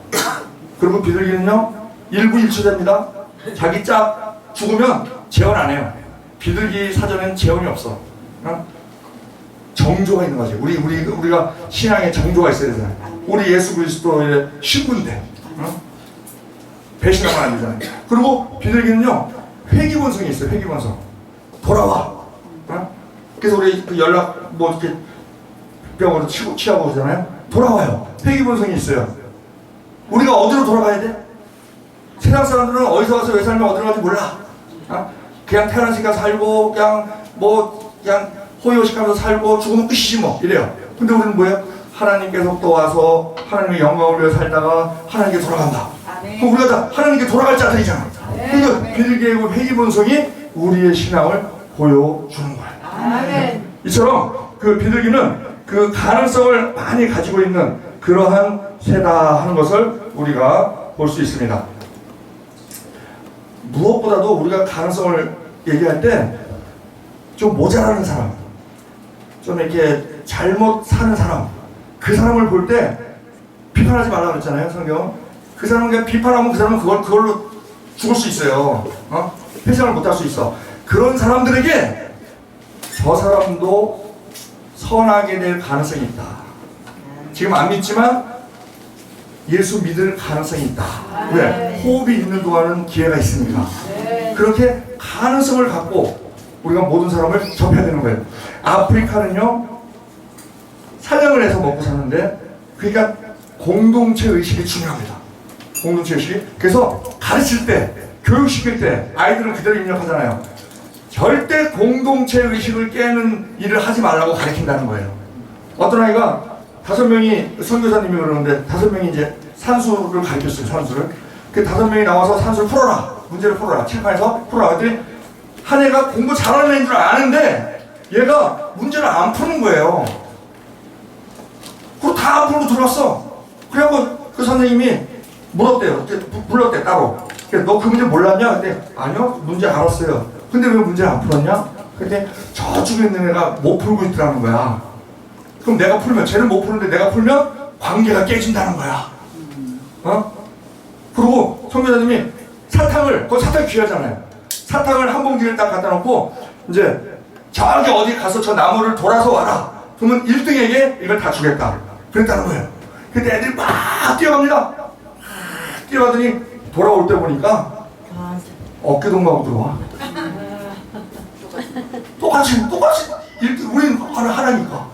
그리고 비둘기는요 일부일처자입니다. 자기 짝 죽으면 재혼 안 해요. 비둘기 사전에는 재혼이 없어. 정조가 있는 거지. 우리가 신앙에 정조가 있어야 되잖아요. 우리 예수 그리스도의 신부인데 배신하면 안 되잖아요. 그리고 비둘기는요 회귀본성이 있어요. 회귀본성. 돌아와. 그래서 우리 그 연락 뭐 이렇게 병으로 취하고 오잖아요. 돌아와요. 회귀본성이 있어요. 우리가 어디로 돌아가야 돼? 세상 사람들은 어디서 와서 왜 살면 어디로 가는지 몰라. 그냥 태어나니까 살고 그냥 호의호식하면서 살고 죽으면 끝이지 뭐 이래요. 근데 우리는 뭐예요? 하나님께서 또 와서 하나님의 영광을 위해 살다가 하나님께 돌아간다. 그럼 우리가 다 하나님께 돌아갈 자들이잖아. 그러니까 비둘기의 회귀본성이 우리의 신앙을 보여주는 거예요. 이처럼 그 비둘기는 그 가능성을 많이 가지고 있는 그러한 새다 하는 것을 우리가 볼 수 있습니다. 무엇보다도 우리가 가능성을 얘기할 때 좀 모자라는 사람, 좀 이렇게 잘못 사는 사람, 그 사람을 볼 때 비판하지 말라고 그랬잖아요, 성경. 그 사람은 그냥 비판하면 그 사람은 그걸로 죽을 수 있어요. 회생을 못 할 수 있어. 그런 사람들에게 저 사람도 선하게 될 가능성이 있다. 지금 안 믿지만 예수 믿을 가능성이 있다. 왜? 호흡이 있는 동안은 기회가 있습니다. 그렇게 가능성을 갖고 우리가 모든 사람을 접해야 되는 거예요. 아프리카는요 사냥을 해서 먹고 사는데 그러니까 공동체 의식이 중요합니다. 공동체 의식이. 그래서 가르칠 때, 교육시킬 때 아이들은 그대로 입력하잖아요. 절대 공동체 의식을 깨는 일을 하지 말라고 가르친다는 거예요. 어떤 아이가 5명이, 선교사님이 그러는데 5명이 이제 산수를 가르쳤어요. 산수를. 그 5명이 나와서 산수를 풀어라, 문제를 풀어라, 칠판에서 풀어라. 그랬더니 한 애가 공부 잘하는 애인 줄 아는데 얘가 문제를 안 푸는 거예요. 그리고 다 안 풀고 들어왔어. 그래갖고 그 선생님이 물었대요. 불렀대 따로. 너 그 문제 몰랐냐? 근데 아니요, 문제 알았어요. 근데 왜 문제를 안 풀었냐? 근데 저쪽에 있는 애가 못 풀고 있더라는 거야. 그럼 내가 풀면, 쟤는 못 푸는데 내가 풀면 관계가 깨진다는 거야. 그리고 선교사님이 사탕을, 그 사탕이 귀하잖아요. 사탕을 한 봉지를 딱 갖다 놓고 이제 저기 어디 가서 저 나무를 돌아서 와라. 그러면 1등에게 이걸 다 주겠다. 그랬다는 거예요. 근데 애들이 막 뛰어갑니다. 뛰어가더니 돌아올 때 보니까 어깨 동무하고 들어와. 똑같이 우리는 하나니까.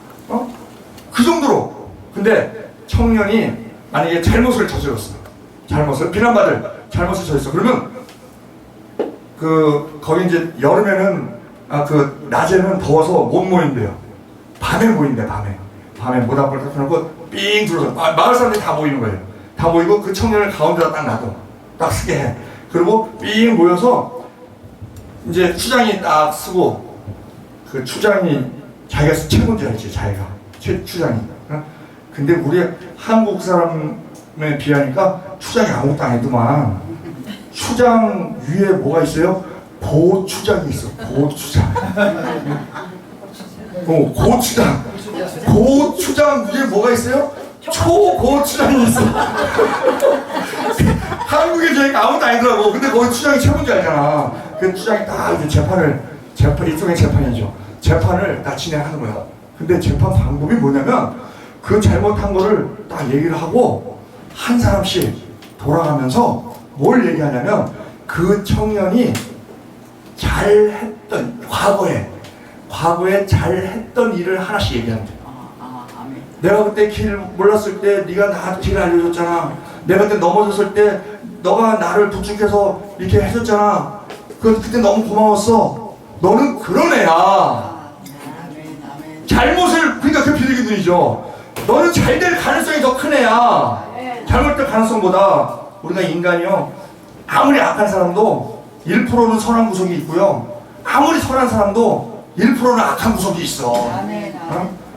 그 정도로. 근데 청년이 만약에 잘못을 저질렀어. 비난받을 잘못을 저질렀어. 그러면 거기 이제 여름에는 그 낮에는 더워서 못 모인대요. 밤에 모인대. 밤에 모닥불 딱 펴놓고 삥 둘러서 마을 사람들이 다 모이는 거예요. 다 모이고 그 청년을 가운데다 딱 놔둬. 딱 쓰게 해. 그리고 삥 모여서 이제 추장이 딱 쓰고 그 추장이 자기가 최고인 줄 알지. 자기가 추장이. 근데 우리 한국 사람에 비하니까 추장이 아무것도 아니더만. 추장 위에 뭐가 있어요? 고추장이 있어. 고추장. 고추장. 고추장 위에 뭐가 있어요? 초고추장이 있어. 한국에 저희가 아무것도 아니더라고. 근데 거기 추장이 최고인 줄 알잖아. 그 추장이 딱 이제 일종의 재판이죠. 재판을 다 진행하는 거야. 근데 재판 방법이 뭐냐면 그 잘못한 거를 딱 얘기를 하고 한 사람씩 돌아가면서 뭘 얘기하냐면 그 청년이 잘했던 과거에 잘했던 일을 하나씩 얘기하면 돼. 내가 그때 길 몰랐을 때 네가 나 길을 알려줬잖아. 내가 그때 넘어졌을 때 너가 나를 부축해서 이렇게 해줬잖아. 그때 너무 고마웠어. 너는 그런 애야. 잘못을, 그러니까 그 비둘기들이죠. 너는 잘 될 가능성이 더 큰 애야. 잘못될 가능성보다. 우리가 인간이요, 아무리 악한 사람도 1%는 선한 구석이 있고요, 아무리 선한 사람도 1%는 악한 구석이 있어.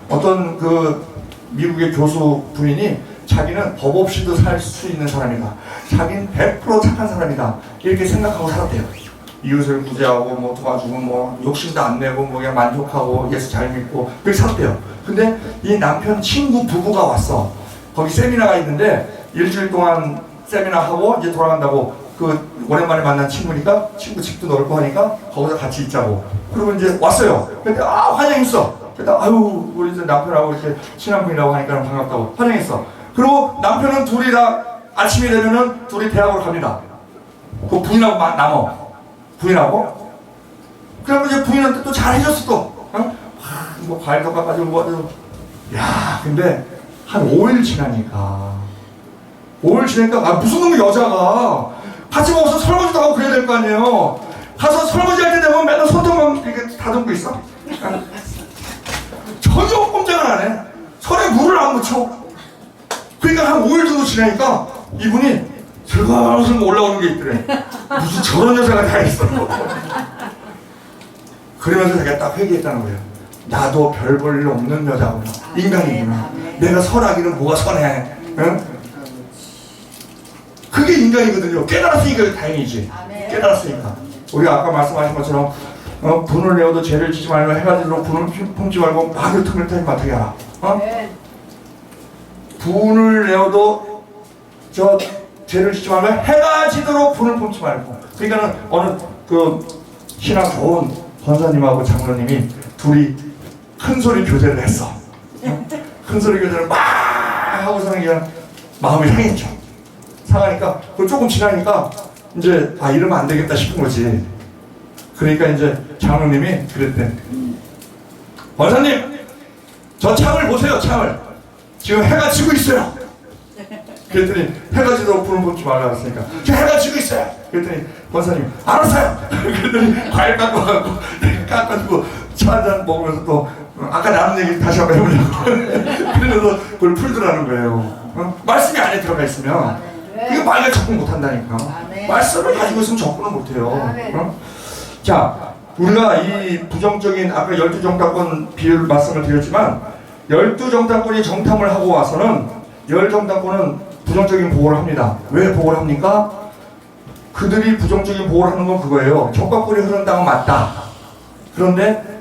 어떤 그 미국의 교수 부인이 자기는 법 없이도 살 수 있는 사람이다. 자기는 100% 착한 사람이다. 이렇게 생각하고 살았대요. 이웃을 구제하고 뭐 도와주고 뭐 욕심도 안 내고 뭐 그냥 만족하고 예수 잘 믿고 그렇게 살았대요. 근데 이 남편 친구 부부가 왔어. 거기 세미나가 있는데 일주일 동안 세미나하고 이제 돌아간다고. 그 오랜만에 만난 친구니까 친구 집도 넓고 하니까 거기서 같이 있자고. 그리고 이제 왔어요. 근데 환영했어. 근데 아유 우리 이제 남편하고 이렇게 친한 분이라고 하니까 반갑다고 환영했어. 그리고 남편은 둘이 다 아침이 되면은 둘이 대학으로 갑니다. 그 부인하고 남어. 부인하고. 그러면 이제 부인한테 또 잘해줬어 또. 뭐 과일도 깎아주고 뭐. 야 근데 한 5일 지나니까 무슨 놈의 여자가 같이 먹어서 설거지도 하고 그래야 될 거 아니에요. 가서 설거지 할 때 되면 맨날 손톱만 이렇게 다듬고 있어. 전혀 꼼짝을 안 해. 손에 물을 안 묻혀. 그러니까 한 5일 정도 지나니까 이분이 슬금슬금 올라오는 게 있더래. 무슨 저런 여자가 다 있어. 그러면서 자기가 딱 회개했다는 거예요. 나도 별 볼 일 없는 여자구나. 인간이구나. 내가 선하기는 뭐가 선해. 응? 그게 인간이거든요. 깨달았으니까 다행이지. 깨달았으니까. 우리가 아까 말씀하신 것처럼 분을 내어도 죄를 지지 말고 해가 지도록 분을 품지 말고 막을 틈을 타지 못하게 하라. 분을 내어도 저 죄를 지지 말고 해가 지도록 분을 품지 말고. 그러니까는 어느 그 신앙 좋은 권사님하고 장로님이 둘이 큰 소리 교제를 했어. 큰 소리 교제를 막 하고서는 그냥 마음이 상했죠. 상하니까 그 조금 지나니까 이제 이러면 안 되겠다 싶은 거지. 그러니까 이제 장로님이 그랬대. 권사님, 저 창을 보세요. 창을. 지금 해가 지고 있어요. 그랬더니 해가 지도록 불을 뿜지 말라 그랬으니까 저 해가 지고 있어요. 그랬더니 권사님 알았어요. 그랬더니 과일 깎아주고 차 한잔 먹으면서 또 아까 나눈 얘기 다시 한번 해보려고 그러면서 그걸 풀더라는 거예요. 말씀이 안에 들어가 있으면 이거 말과 접근 못한다니까. 말씀을 가지고 있으면 접근을 못해요. 자, 우리가 이 부정적인 아까 12정탐권 비율 말씀을 드렸지만 12정탐권이 정탐을 하고 와서는 10정탐권은 부정적인 보호를 합니다. 왜 보호를 합니까? 그들이 부정적인 보호를 하는 건 그거예요. 적과꿀이 흐르는 땅은 맞다. 그런데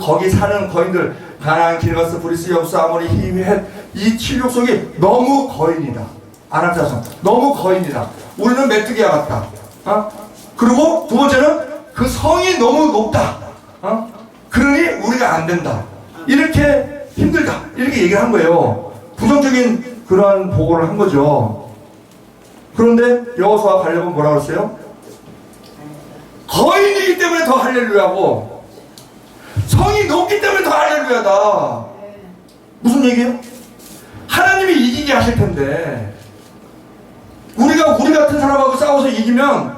거기 사는 거인들 가나안, 기르가스, 브리스, 여부스, 아모리, 히위, 헷 이 7족속이 너무 거인이다. 아낙 자손 너무 거인이다. 우리는 메뚜기와 같다. 그리고 두 번째는 그 성이 너무 높다. 그러니 우리가 안 된다. 이렇게 힘들다. 이렇게 얘기를 한 거예요. 부정적인 그러한 보고를 한 거죠. 그런데 여호수아와 갈렙은 뭐라고 했어요? 거인이기 때문에 더 할렐루야고 성이 높기 때문에 더 할렐루야다. 무슨 얘기예요? 하나님이 이기게 하실 텐데 우리가 우리 같은 사람하고 싸워서 이기면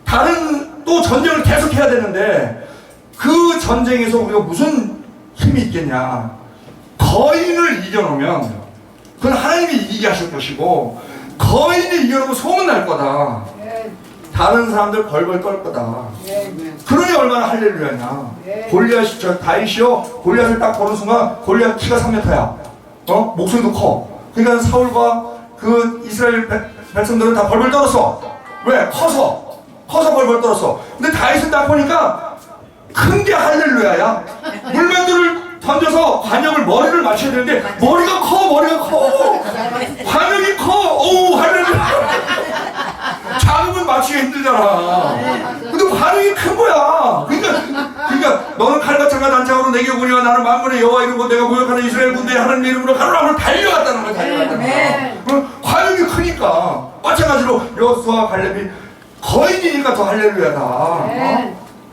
다른 또 전쟁을 계속 해야 되는데 그 전쟁에서 우리가 무슨 힘이 있겠냐. 거인을 이겨놓으면 그건 하나님이 이기게 하실 것이고 거인이 이겨놓으면 소문날 거다. 다른 사람들 벌벌 떨 거다. 그러니 얼마나 할렐루야냐. 골리앗이 다윗이요 골리앗을 딱 보는 순간 골리앗 키가 3m야. 목소리도 커. 그러니까 사울과 그 이스라엘 백성들은 다 벌벌 떨었어. 왜? 커서 벌벌 떨었어. 근데 다윗은 딱 보니까 큰 게 할렐루야야. 물만두를 던져서 관역을 머리를 맞춰야 되는데 머리가 커. 관역이 커. 오우 할렐루야. 작으면 맞추기 힘들잖아. 근데 관역이 큰 거야. 그러니까 너는 칼과 창과 난창으로 내게 오니와 나는 만군의 여호와 이름으로 내가 모욕하는 이스라엘 군대의 하나님 이름으로 가로라고 달려갔다는 거야. 관역이 크니까. 마찬가지로 여호수아와 갈렙이 거인이니까 더 할렐루야다.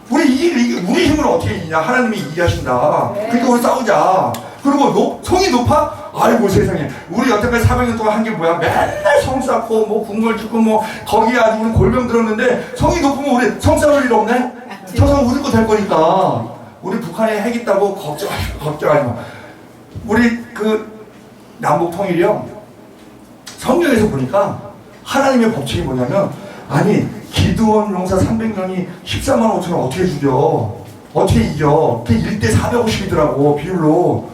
우리 힘으로 어떻게 이기냐. 하나님이 이기게 하신다. 그러니까 우리 싸우자. 그리고 성이 높아? 아이고 세상에. 우리 여태까지 400년 동안 한 게 뭐야? 맨날 성 쌓고 뭐 궁궐 짓고 뭐 거기에 아주 우리 골병 들었는데 성이 높으면 우리 성 쌓을 일 없네? 저 성 우리 거 될 거니까. 우리 북한에 핵 있다고 걱정하지 마. 우리 그 남북 통일이요. 성경에서 보니까 하나님의 법칙이 뭐냐면 아니 기드온 용사 300명이 14만 5천을 어떻게 죽여? 어떻게 이겨? 그게 1대 450이더라고 비율로.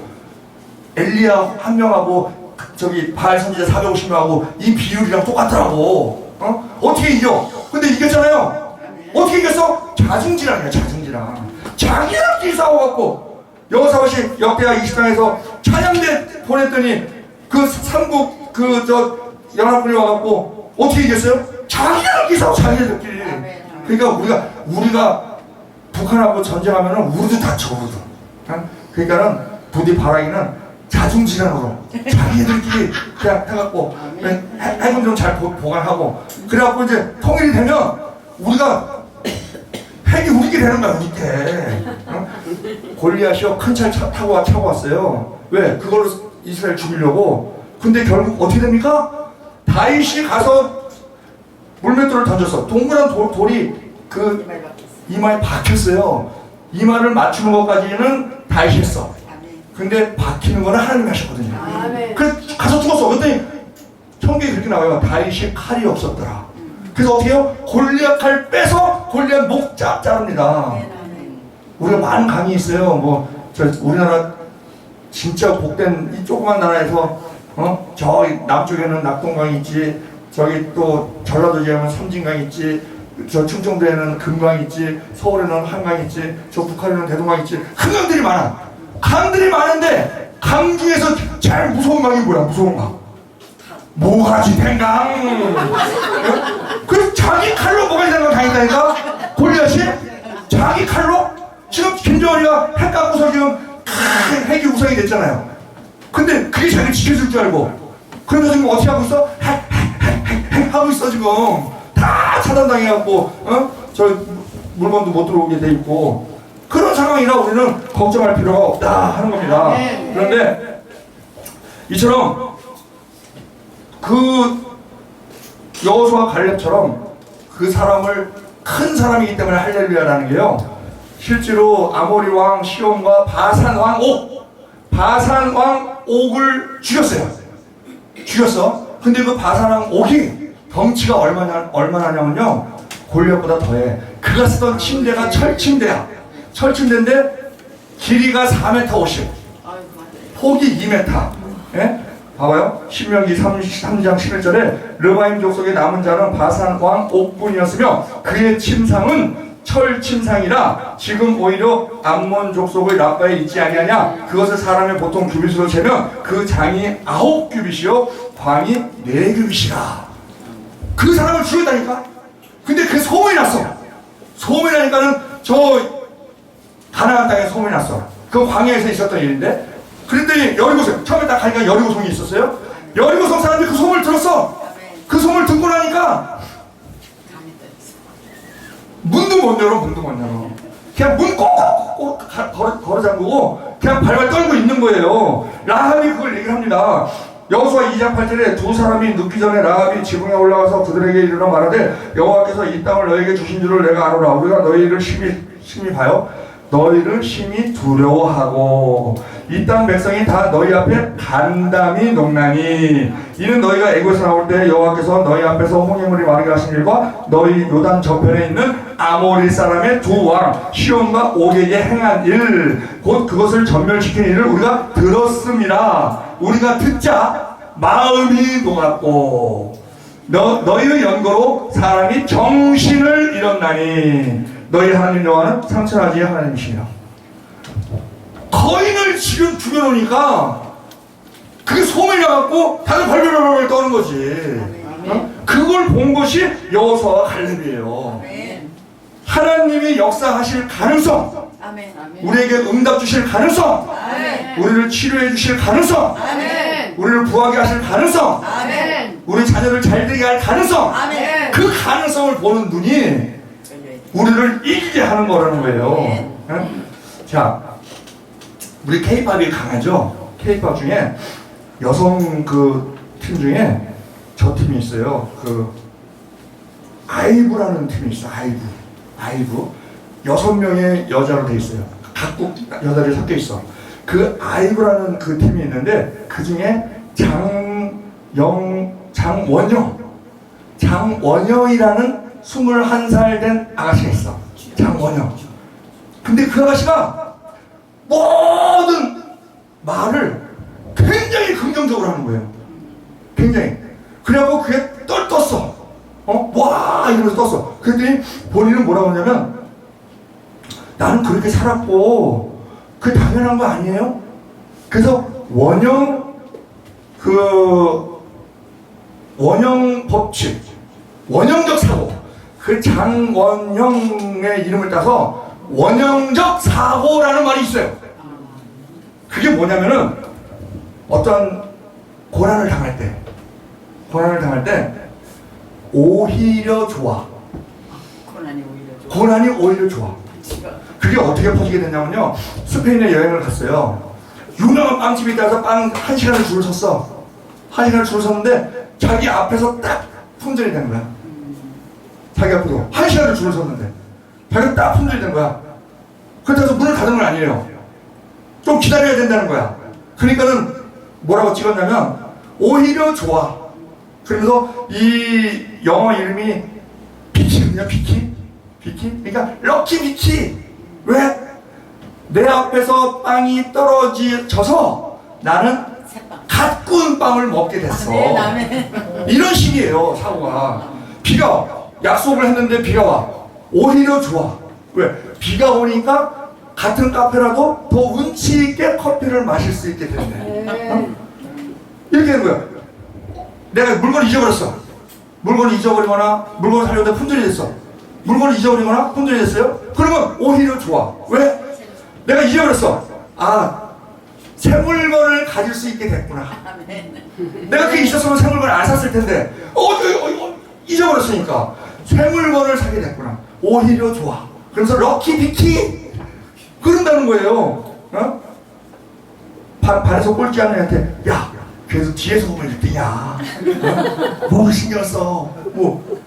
엘리야 한 명하고 저기 바알 선지자 450명하고 이 비율이랑 똑같더라고. 어떻게 이겨? 근데 이겼잖아요. 어떻게 이겼어? 자중질환이야. 자기들끼리 싸워갖고 여호사밧이 역대하 20장에서 찬양대 보냈더니 그 삼국 연합군이 와갖고 어떻게 이겼어요? 자기들끼리 싸워. 자기들끼리. 그러니까 우리가 북한하고 전쟁하면은 우리도 다쳐. 그러니까는 부디 바라기는 자중질환으로 자기들끼리 그냥 해갖고 해군 좀 잘 보관하고 그래갖고 이제 통일이 되면 우리가 핵이 우리게 되는 거야. 우리게. 골리앗이요 큰 차 타고 왔어요. 왜? 그걸로 이스라엘 죽이려고. 근데 결국 어떻게 됩니까? 다윗이 가서 물맷돌을 던졌어. 동그란 돌이 그 이마에 박혔어요. 이마를 맞추는 것까지는 다윗이 했어. 근데 박히는 거는 하나님이 하셨거든요. 그래서 가서 죽었어. 근데 성경에 그렇게 나와요. 다윗이 칼이 없었더라. 그래서 어떻게 해요? 골리앗 칼 빼서 골리앗 목 자릅니다. 우리가 많은 강이 있어요. 우리나라 진짜 복된 이 조그만 나라에서 저 남쪽에는 낙동강이 있지, 저기 또 전라도 지역에는 삼진강이 있지, 저 충청도에는 금강이 있지, 서울에는 한강이 있지, 저 북한에는 대동강이 있지. 큰 강들이 많아. 강들이 많은데 강 중에서 제일 무서운 강이 뭐야? 무서운 강. 모가지 댕강. 그 자기 칼로 모가지 댕강 당했다니까. 골리앗이 자기 칼로. 지금 김정은이가 핵 갖고서 지금 핵이 우상이 됐잖아요. 근데 그게 자기를 지켜줄 줄 알고 그러면서 지금 어떻게 하고 있어? 핵 하고 있어. 지금 다 차단당해갖고 저 물건도 못 들어오게 돼 있고 그런 상황이라 우리는 걱정할 필요가 없다 하는 겁니다. 그런데 이처럼 그 여호수아 갈렙처럼 그 사람을 큰 사람이기 때문에 할렐루야라는 게요. 실제로 아모리 왕 시온과 바산 왕 옥, 바산 왕 옥을 죽였어요. 죽였어. 근데 그 바산 왕 옥이 덩치가 얼마나냐면요. 골리앗보다 더해. 그가 쓰던 침대가 철침대야. 철침대인데 길이가 4m 50, 폭이 2m. 예? 봐봐요. 신명기 3장 11절에 르바임 족속의 남은 자는 바산 왕 옥뿐이었으며 그의 침상은 철 침상이라 지금 오히려 암몬 족속의 라빠에 있지 아니하냐. 그것을 사람의 보통 규빗으로 재면 그 장이 9규빗이요 광이 4규빗이라. 그 사람을 죽였다니까. 근데 그 소문이 났어. 소문이 나니까는 저 가나안 땅에 소문이 났어. 그 광야에서 있었던 일인데. 그랬더니 여리고성, 처음에 딱 가니까 여리고성이 있었어요. 여리고성 사람들이 그 소문을 들었어. 그 소문을 듣고 나니까 문도 못 열어. 그냥 문 꼭꼭 걸어 잠그고 그냥 발발 떨고 있는 거예요. 라합이 그걸 얘기를 합니다. 여호수아 2장 8절에 두 사람이 눕기 전에 라합이 지붕에 올라가서 그들에게 이르러 말하되 여호와께서 이 땅을 너에게 주신 줄을 내가 아노라. 우리가 너희를 심히 봐요. 너희를 심히 두려워하고 이 땅 백성이 다 너희 앞에 간담이 녹나니 이는 너희가 애굽에서 나올 때 여호와께서 너희 앞에서 홍해물이 마르게 하신 일과 너희 요단 저편에 있는 아모리 사람의 두 왕 시온과 옥에게 행한 일 곧 그것을 전멸시킨 일을 우리가 들었습니다. 우리가 듣자 마음이 녹았고 너희의 연고로 사람이 정신을 잃었나니 너희 하나님 여호와는 상천하지 하나님이시니라. 거인을 지금 죽여놓으니까 그게 소문이 나갖고 다들 발발발발 떠는 거지. 그걸 본 것이 여호수아와 갈렙이에요. 하나님이 역사하실 가능성, 우리에게 응답 주실 가능성, 우리를 치료해 주실 가능성, 우리를 부하게 하실 가능성, 우리 자녀를 잘되게 할 가능성, 그 가능성을 보는 눈이 우리를 이기게 하는 거라는 거예요. 자, 우리 K-팝이 강하죠. K-팝 중에 여성 그 팀 중에 저 팀이 있어요. 그 아이브라는 팀이 있어. 아이브 6명의 여자로 돼 있어요. 각국 여자들이 섞여 있어. 그 아이브라는 그 팀이 있는데 그 중에 장원영이라는 21살 된 아가씨가 있어. 장원영. 근데 그 아가씨가 모든 말을 굉장히 긍정적으로 하는 거예요. 굉장히. 그래갖고 그게 떴어. 와! 이러면서 떴어. 그랬더니 본인은 뭐라고 하냐면 나는 그렇게 살았고 그게 당연한 거 아니에요? 그래서 원형 법칙, 원형적 사고, 그 장원형의 이름을 따서 원형적 사고라는 말이 있어요. 그게 뭐냐면은 어떤 고난을 당할 때 오히려 좋아. 고난이 오히려 좋아. 그게 어떻게 퍼지게 됐냐면요. 스페인에 여행을 갔어요. 유명한 빵집에 따라서 빵 1시간을 줄을 섰어. 1시간을 줄을 섰는데 자기 앞에서 딱 품절이 된 거야. 자기 앞으로 1시간을 줄을 섰는데 자기가 딱 품절이 된 거야. 그래서 문을 닫은 건 아니에요. 좀 기다려야 된다는 거야. 그러니까는 뭐라고 찍었냐면 오히려 좋아. 그러면서 이 영어 이름이 비키거든요. 비키. 그러니까 럭키 비키. 왜? 내 앞에서 빵이 떨어져서 나는 갓 구운 빵을 먹게 됐어. 이런 식이에요, 사고가. 비가 약속을 했는데 비가 와. 오히려 좋아. 왜? 비가 오니까 같은 카페라도 더 운치 있게 커피를 마실 수 있게 된대. 이렇게 되는 거야. 내가 물건을 잊어버렸어. 물건을 잊어버리거나 물건을 살려는데 품절이 됐어. 물건을 잊어버리거나 품절이 됐어요. 그러면 오히려 좋아. 왜? 내가 잊어버렸어. 새 물건을 가질 수 있게 됐구나. 내가 그게 있었으면 새 물건을 안 샀을 텐데 잊어버렸으니까 새 물건을 사게 됐구나. 오히려 좋아. 그래서 럭키 비키 그런다는 거예요. 반에서 꼴찌하는 애한테 야 그래도 뒤에서 보면 1등이야. 뭐 신경 써. 뭐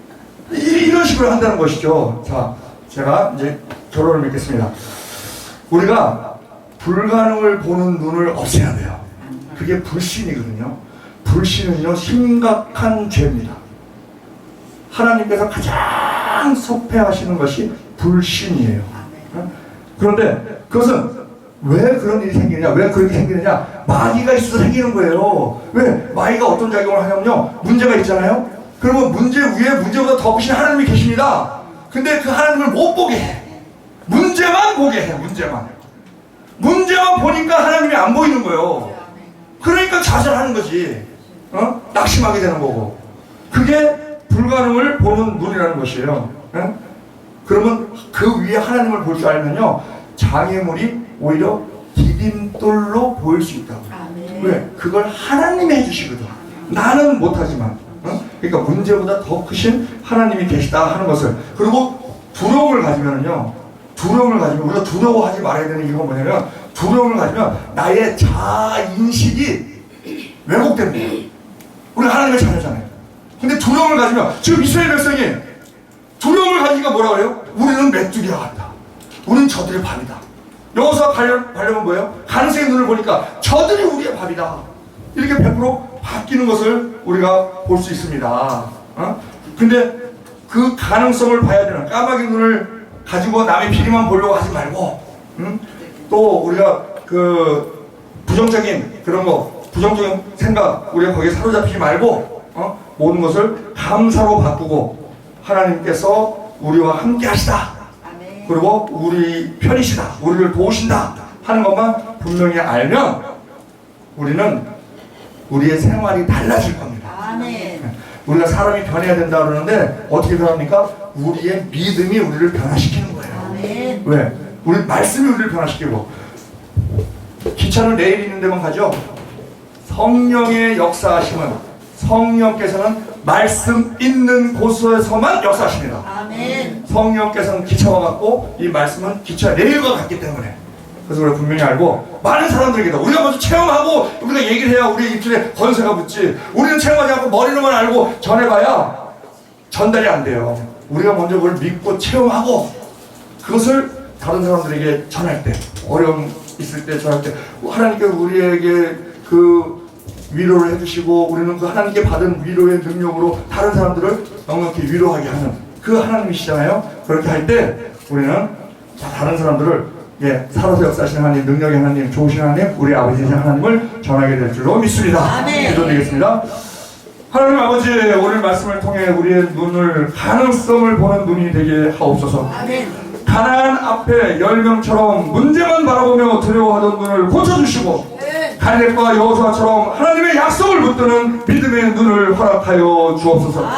이런 식으로 한다는 것이죠. 자, 제가 이제 결론을 맺겠습니다. 우리가 불가능을 보는 눈을 없애야 돼요. 그게 불신이거든요. 불신은요, 심각한 죄입니다. 하나님께서 가장 섭해하시는 것이 불신이에요. 그런데 그것은 왜 그런 일이 생기느냐, 왜 그렇게 생기느냐, 마귀가 있어서 생기는 거예요. 왜? 마귀가 어떤 작용을 하냐면요, 문제가 있잖아요. 그러면 문제 위에 문제보다 더 크신 하나님이 계십니다. 근데 그 하나님을 못 보게 해. 문제만 보게 해. 문제만 보니까 하나님이 안 보이는 거예요. 그러니까 좌절하는 거지. 낙심하게 되는 거고. 그게 불가능을 보는 눈이라는 것이에요. 그러면 그 위에 하나님을 볼 줄 알면요, 장애물이 오히려 디딤돌로 보일 수 있다고. 왜? 그걸 하나님이 해주시거든. 나는 못하지만. 그러니까 문제보다 더 크신 하나님이 계시다 하는 것을. 그리고 두려움을 가지면은요, 우리가 두려워하지 말아야 되는 이유가 뭐냐면, 두려움을 가지면 나의 자인식이 왜곡됩니다. 우리 하나님의 자녀잖아요. 근데 두려움을 가지면, 지금 이스라엘 백성이 두려움을 가지니까 뭐라 그래요? 우리는 메뚜기와 같다. 우리는 저들의 밥이다. 여기서 가려면 뭐예요? 가능성의 눈을 보니까 저들이 우리의 밥이다. 이렇게 100% 바뀌는 것을 우리가 볼 수 있습니다. 근데 그 가능성을 봐야 되는, 까마귀 눈을 가지고 남의 비리만 보려고 하지 말고, 또 우리가 그 부정적인 그런 거, 부정적인 생각, 우리가 거기에 사로잡히지 말고, 모든 것을 감사로 바꾸고, 하나님께서 우리와 함께 하시다. 그리고 우리 편이시다. 우리를 도우신다. 하는 것만 분명히 알면, 우리는 우리의 생활이 달라질 겁니다. 우리가 사람이 변해야 된다 그러는데 어떻게 변합니까? 우리의 믿음이 우리를 변화시키는 거예요. 왜? 우리 말씀이 우리를 변화시키고. 기차는 레일 있는 데만 가죠. 성령의 역사하심은, 성령께서는 말씀 있는 곳에서만 역사하십니다. 성령께서는 기차와 같고 이 말씀은 기차 레일과 같기 때문에. 그래서 우리가 분명히 알고, 많은 사람들에게도 우리가 먼저 체험하고 우리가 얘기를 해야 우리 입술에 권세가 붙지, 우리는 체험하지 않고 머리로만 알고 전해봐야 전달이 안 돼요. 우리가 먼저 그걸 믿고 체험하고 그것을 다른 사람들에게 전할 때, 어려움 있을 때 전할 때, 하나님께서 우리에게 그 위로를 해주시고, 우리는 그 하나님께 받은 위로의 능력으로 다른 사람들을 넉넉히 위로하게 하는 그 하나님이시잖아요. 그렇게 할 때 우리는 다른 사람들을, 살아서 역사하시는 하나님, 능력의 하나님, 좋으신 하나님, 우리 아버지이신 하나님을 전하게 될 줄로 믿습니다. 기도드리겠습니다. 하나님 아버지, 오늘 말씀을 통해 우리의 눈을, 가능성을 보는 눈이 되게 하옵소서. 가나안 앞에 10명처럼 문제만 바라보며 두려워하던 눈을 고쳐주시고, 갈렙과 여호수아처럼 하나님의 약속을 붙드는 믿음의 눈을 허락하여 주옵소서.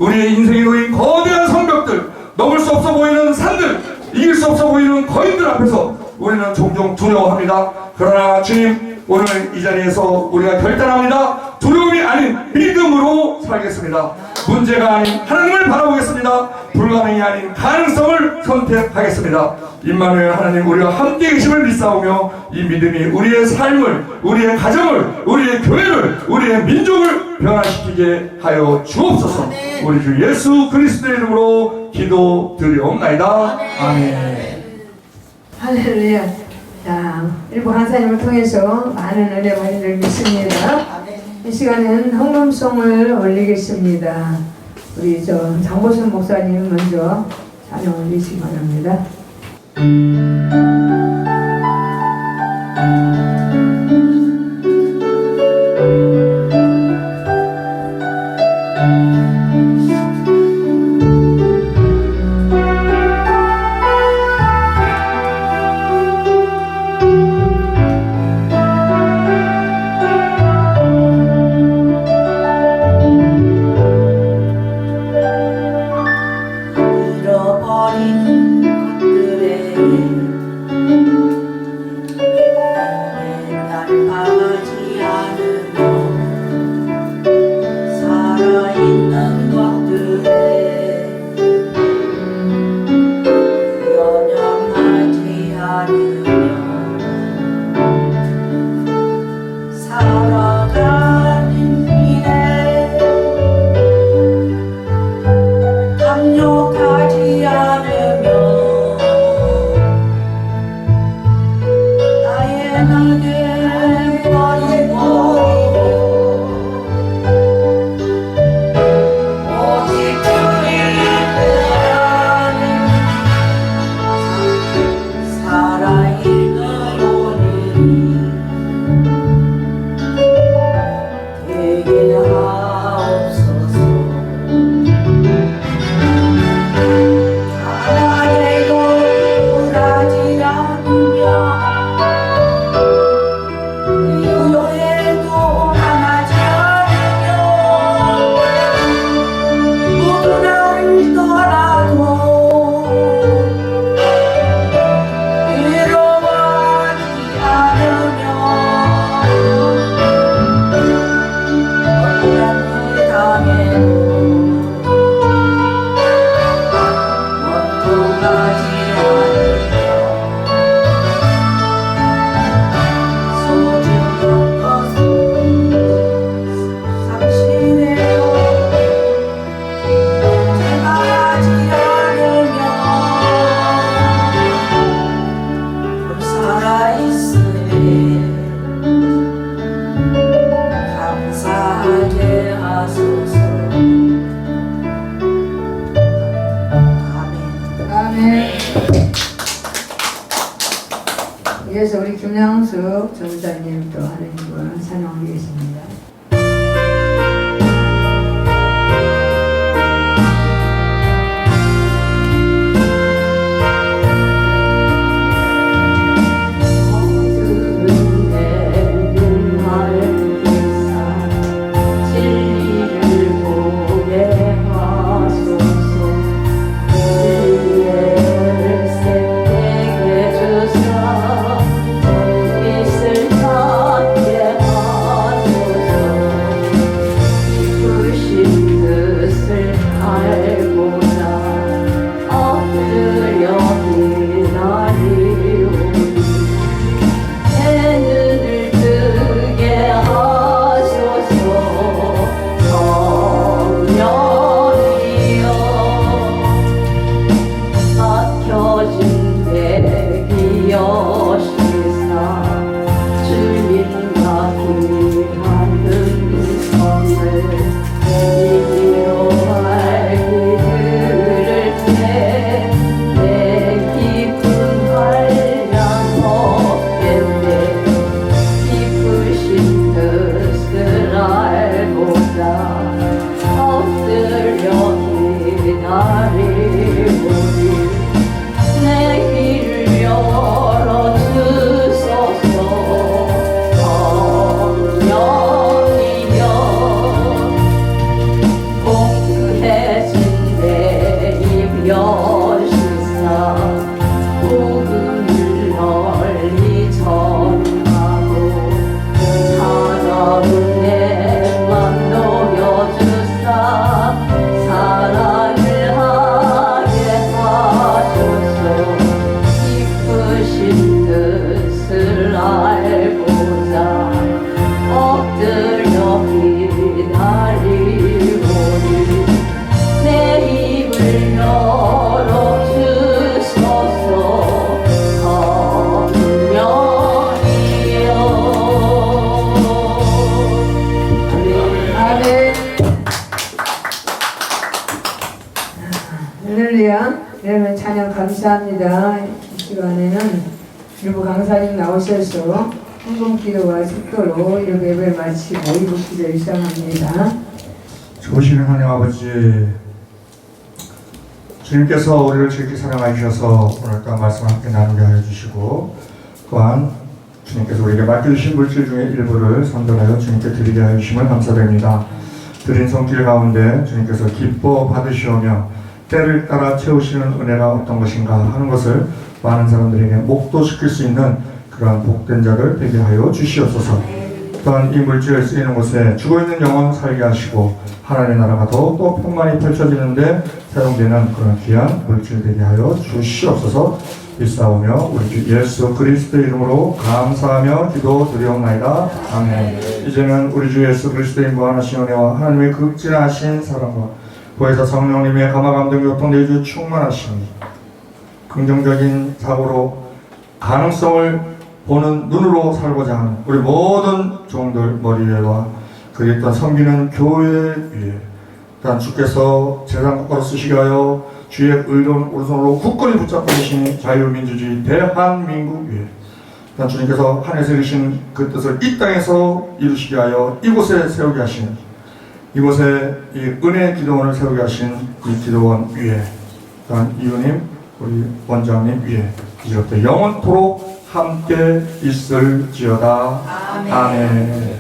우리의 인생에 놓인 거대한 성벽들, 넘을 수 없어 보이는 산들, 이길 수 없어 보이는 거인들 앞에서 우리는 종종 두려워합니다. 그러나 주님, 오늘 이 자리에서 우리가 결단합니다. 두려움이 아닌 믿음으로 살겠습니다. 문제가 아닌 하나님을 바라보겠습니다. 불가능이 아닌 가능성을 선택하겠습니다. 임마누엘 하나님, 우리와 함께 계심을 믿사오며 이 믿음이 우리의 삶을, 우리의 가정을, 우리의 교회를, 우리의 민족을 변화시키게 하여 주옵소서. 우리 주 예수 그리스도의 이름으로 기도드리옵나이다. 아멘. 할렐루야. 자, 일부 간사님을 통해서 많은 은혜 많이 들 믿습니다. 이 시간은 헌금송을 올리겠습니다. 우리 장보순 목사님 먼저 찬양 올리시기 바랍니다. 잃어버린 것들에게 소중한 것은 당신이에요. 제가하지 않으면 살아있으니 감사하게 하소서. 아멘. 아멘. 이어서 우리 김양숙 전사님 또 하나님과 찬양하겠습니다. 할렐루야. 여러분 찬양 감사합니다. 이 시간에는 일부 강사님 나오셔서 헌금기도와 축도로 이렇게 예배를 마치고 이부 기도를 시작합니다. 좋으신 하나님 아버지, 주님께서 우리를 지극히 사랑하셔서 오늘과 말씀 함께 나누게 하여 주시고, 또한 주님께서 우리에게 맡겨주신 물질 중에 일부를 선별하여 주님께 드리게 하여 주심을 감사드립니다. 드린 손길 가운데 주님께서 기뻐 받으시오며 때를 따라 채우시는 은혜가 어떤 것인가 하는 것을 많은 사람들에게 목도시킬 수 있는 그러한 복된 자들 되게 하여 주시옵소서. 또한 이 물질을 쓰이는 곳에 죽어있는 영혼 살게 하시고 하나님의 나라가 더욱더 풍만히 펼쳐지는데 사용되는 그런 귀한 물질 되게 하여 주시옵소서. 일사오며 우리 주 예수 그리스도의 이름으로 감사하며 기도드리옵나이다. 아멘. 이제는 우리 주 예수 그리스도의 무한하신 은혜와 하나님의 극진하신 사랑과 보혜사 성령님의 감화감동 교통 내주 충만하시니 긍정적인 사고로 가능성을 보는 눈으로 살고자 하는 우리 모든 종들 머리 위에와 그리 또한 섬기는 교회 위에 또한 주께서 재산 국가로 쓰시게 하여 주의 의로운 오른손으로 굳건히 붙잡고 계시니 자유민주주의 대한민국 위에 또한 주님께서 하늘에서 이루신 그 뜻을 이 땅에서 이루시게 하여 이곳에 세우게 하시는 이곳에 이 은혜 기도원을 세우게 하신 이 기도원 위에 또한 이유님 우리 원장님 위에 이제부터 영원토록 함께 있을지어다. 아멘.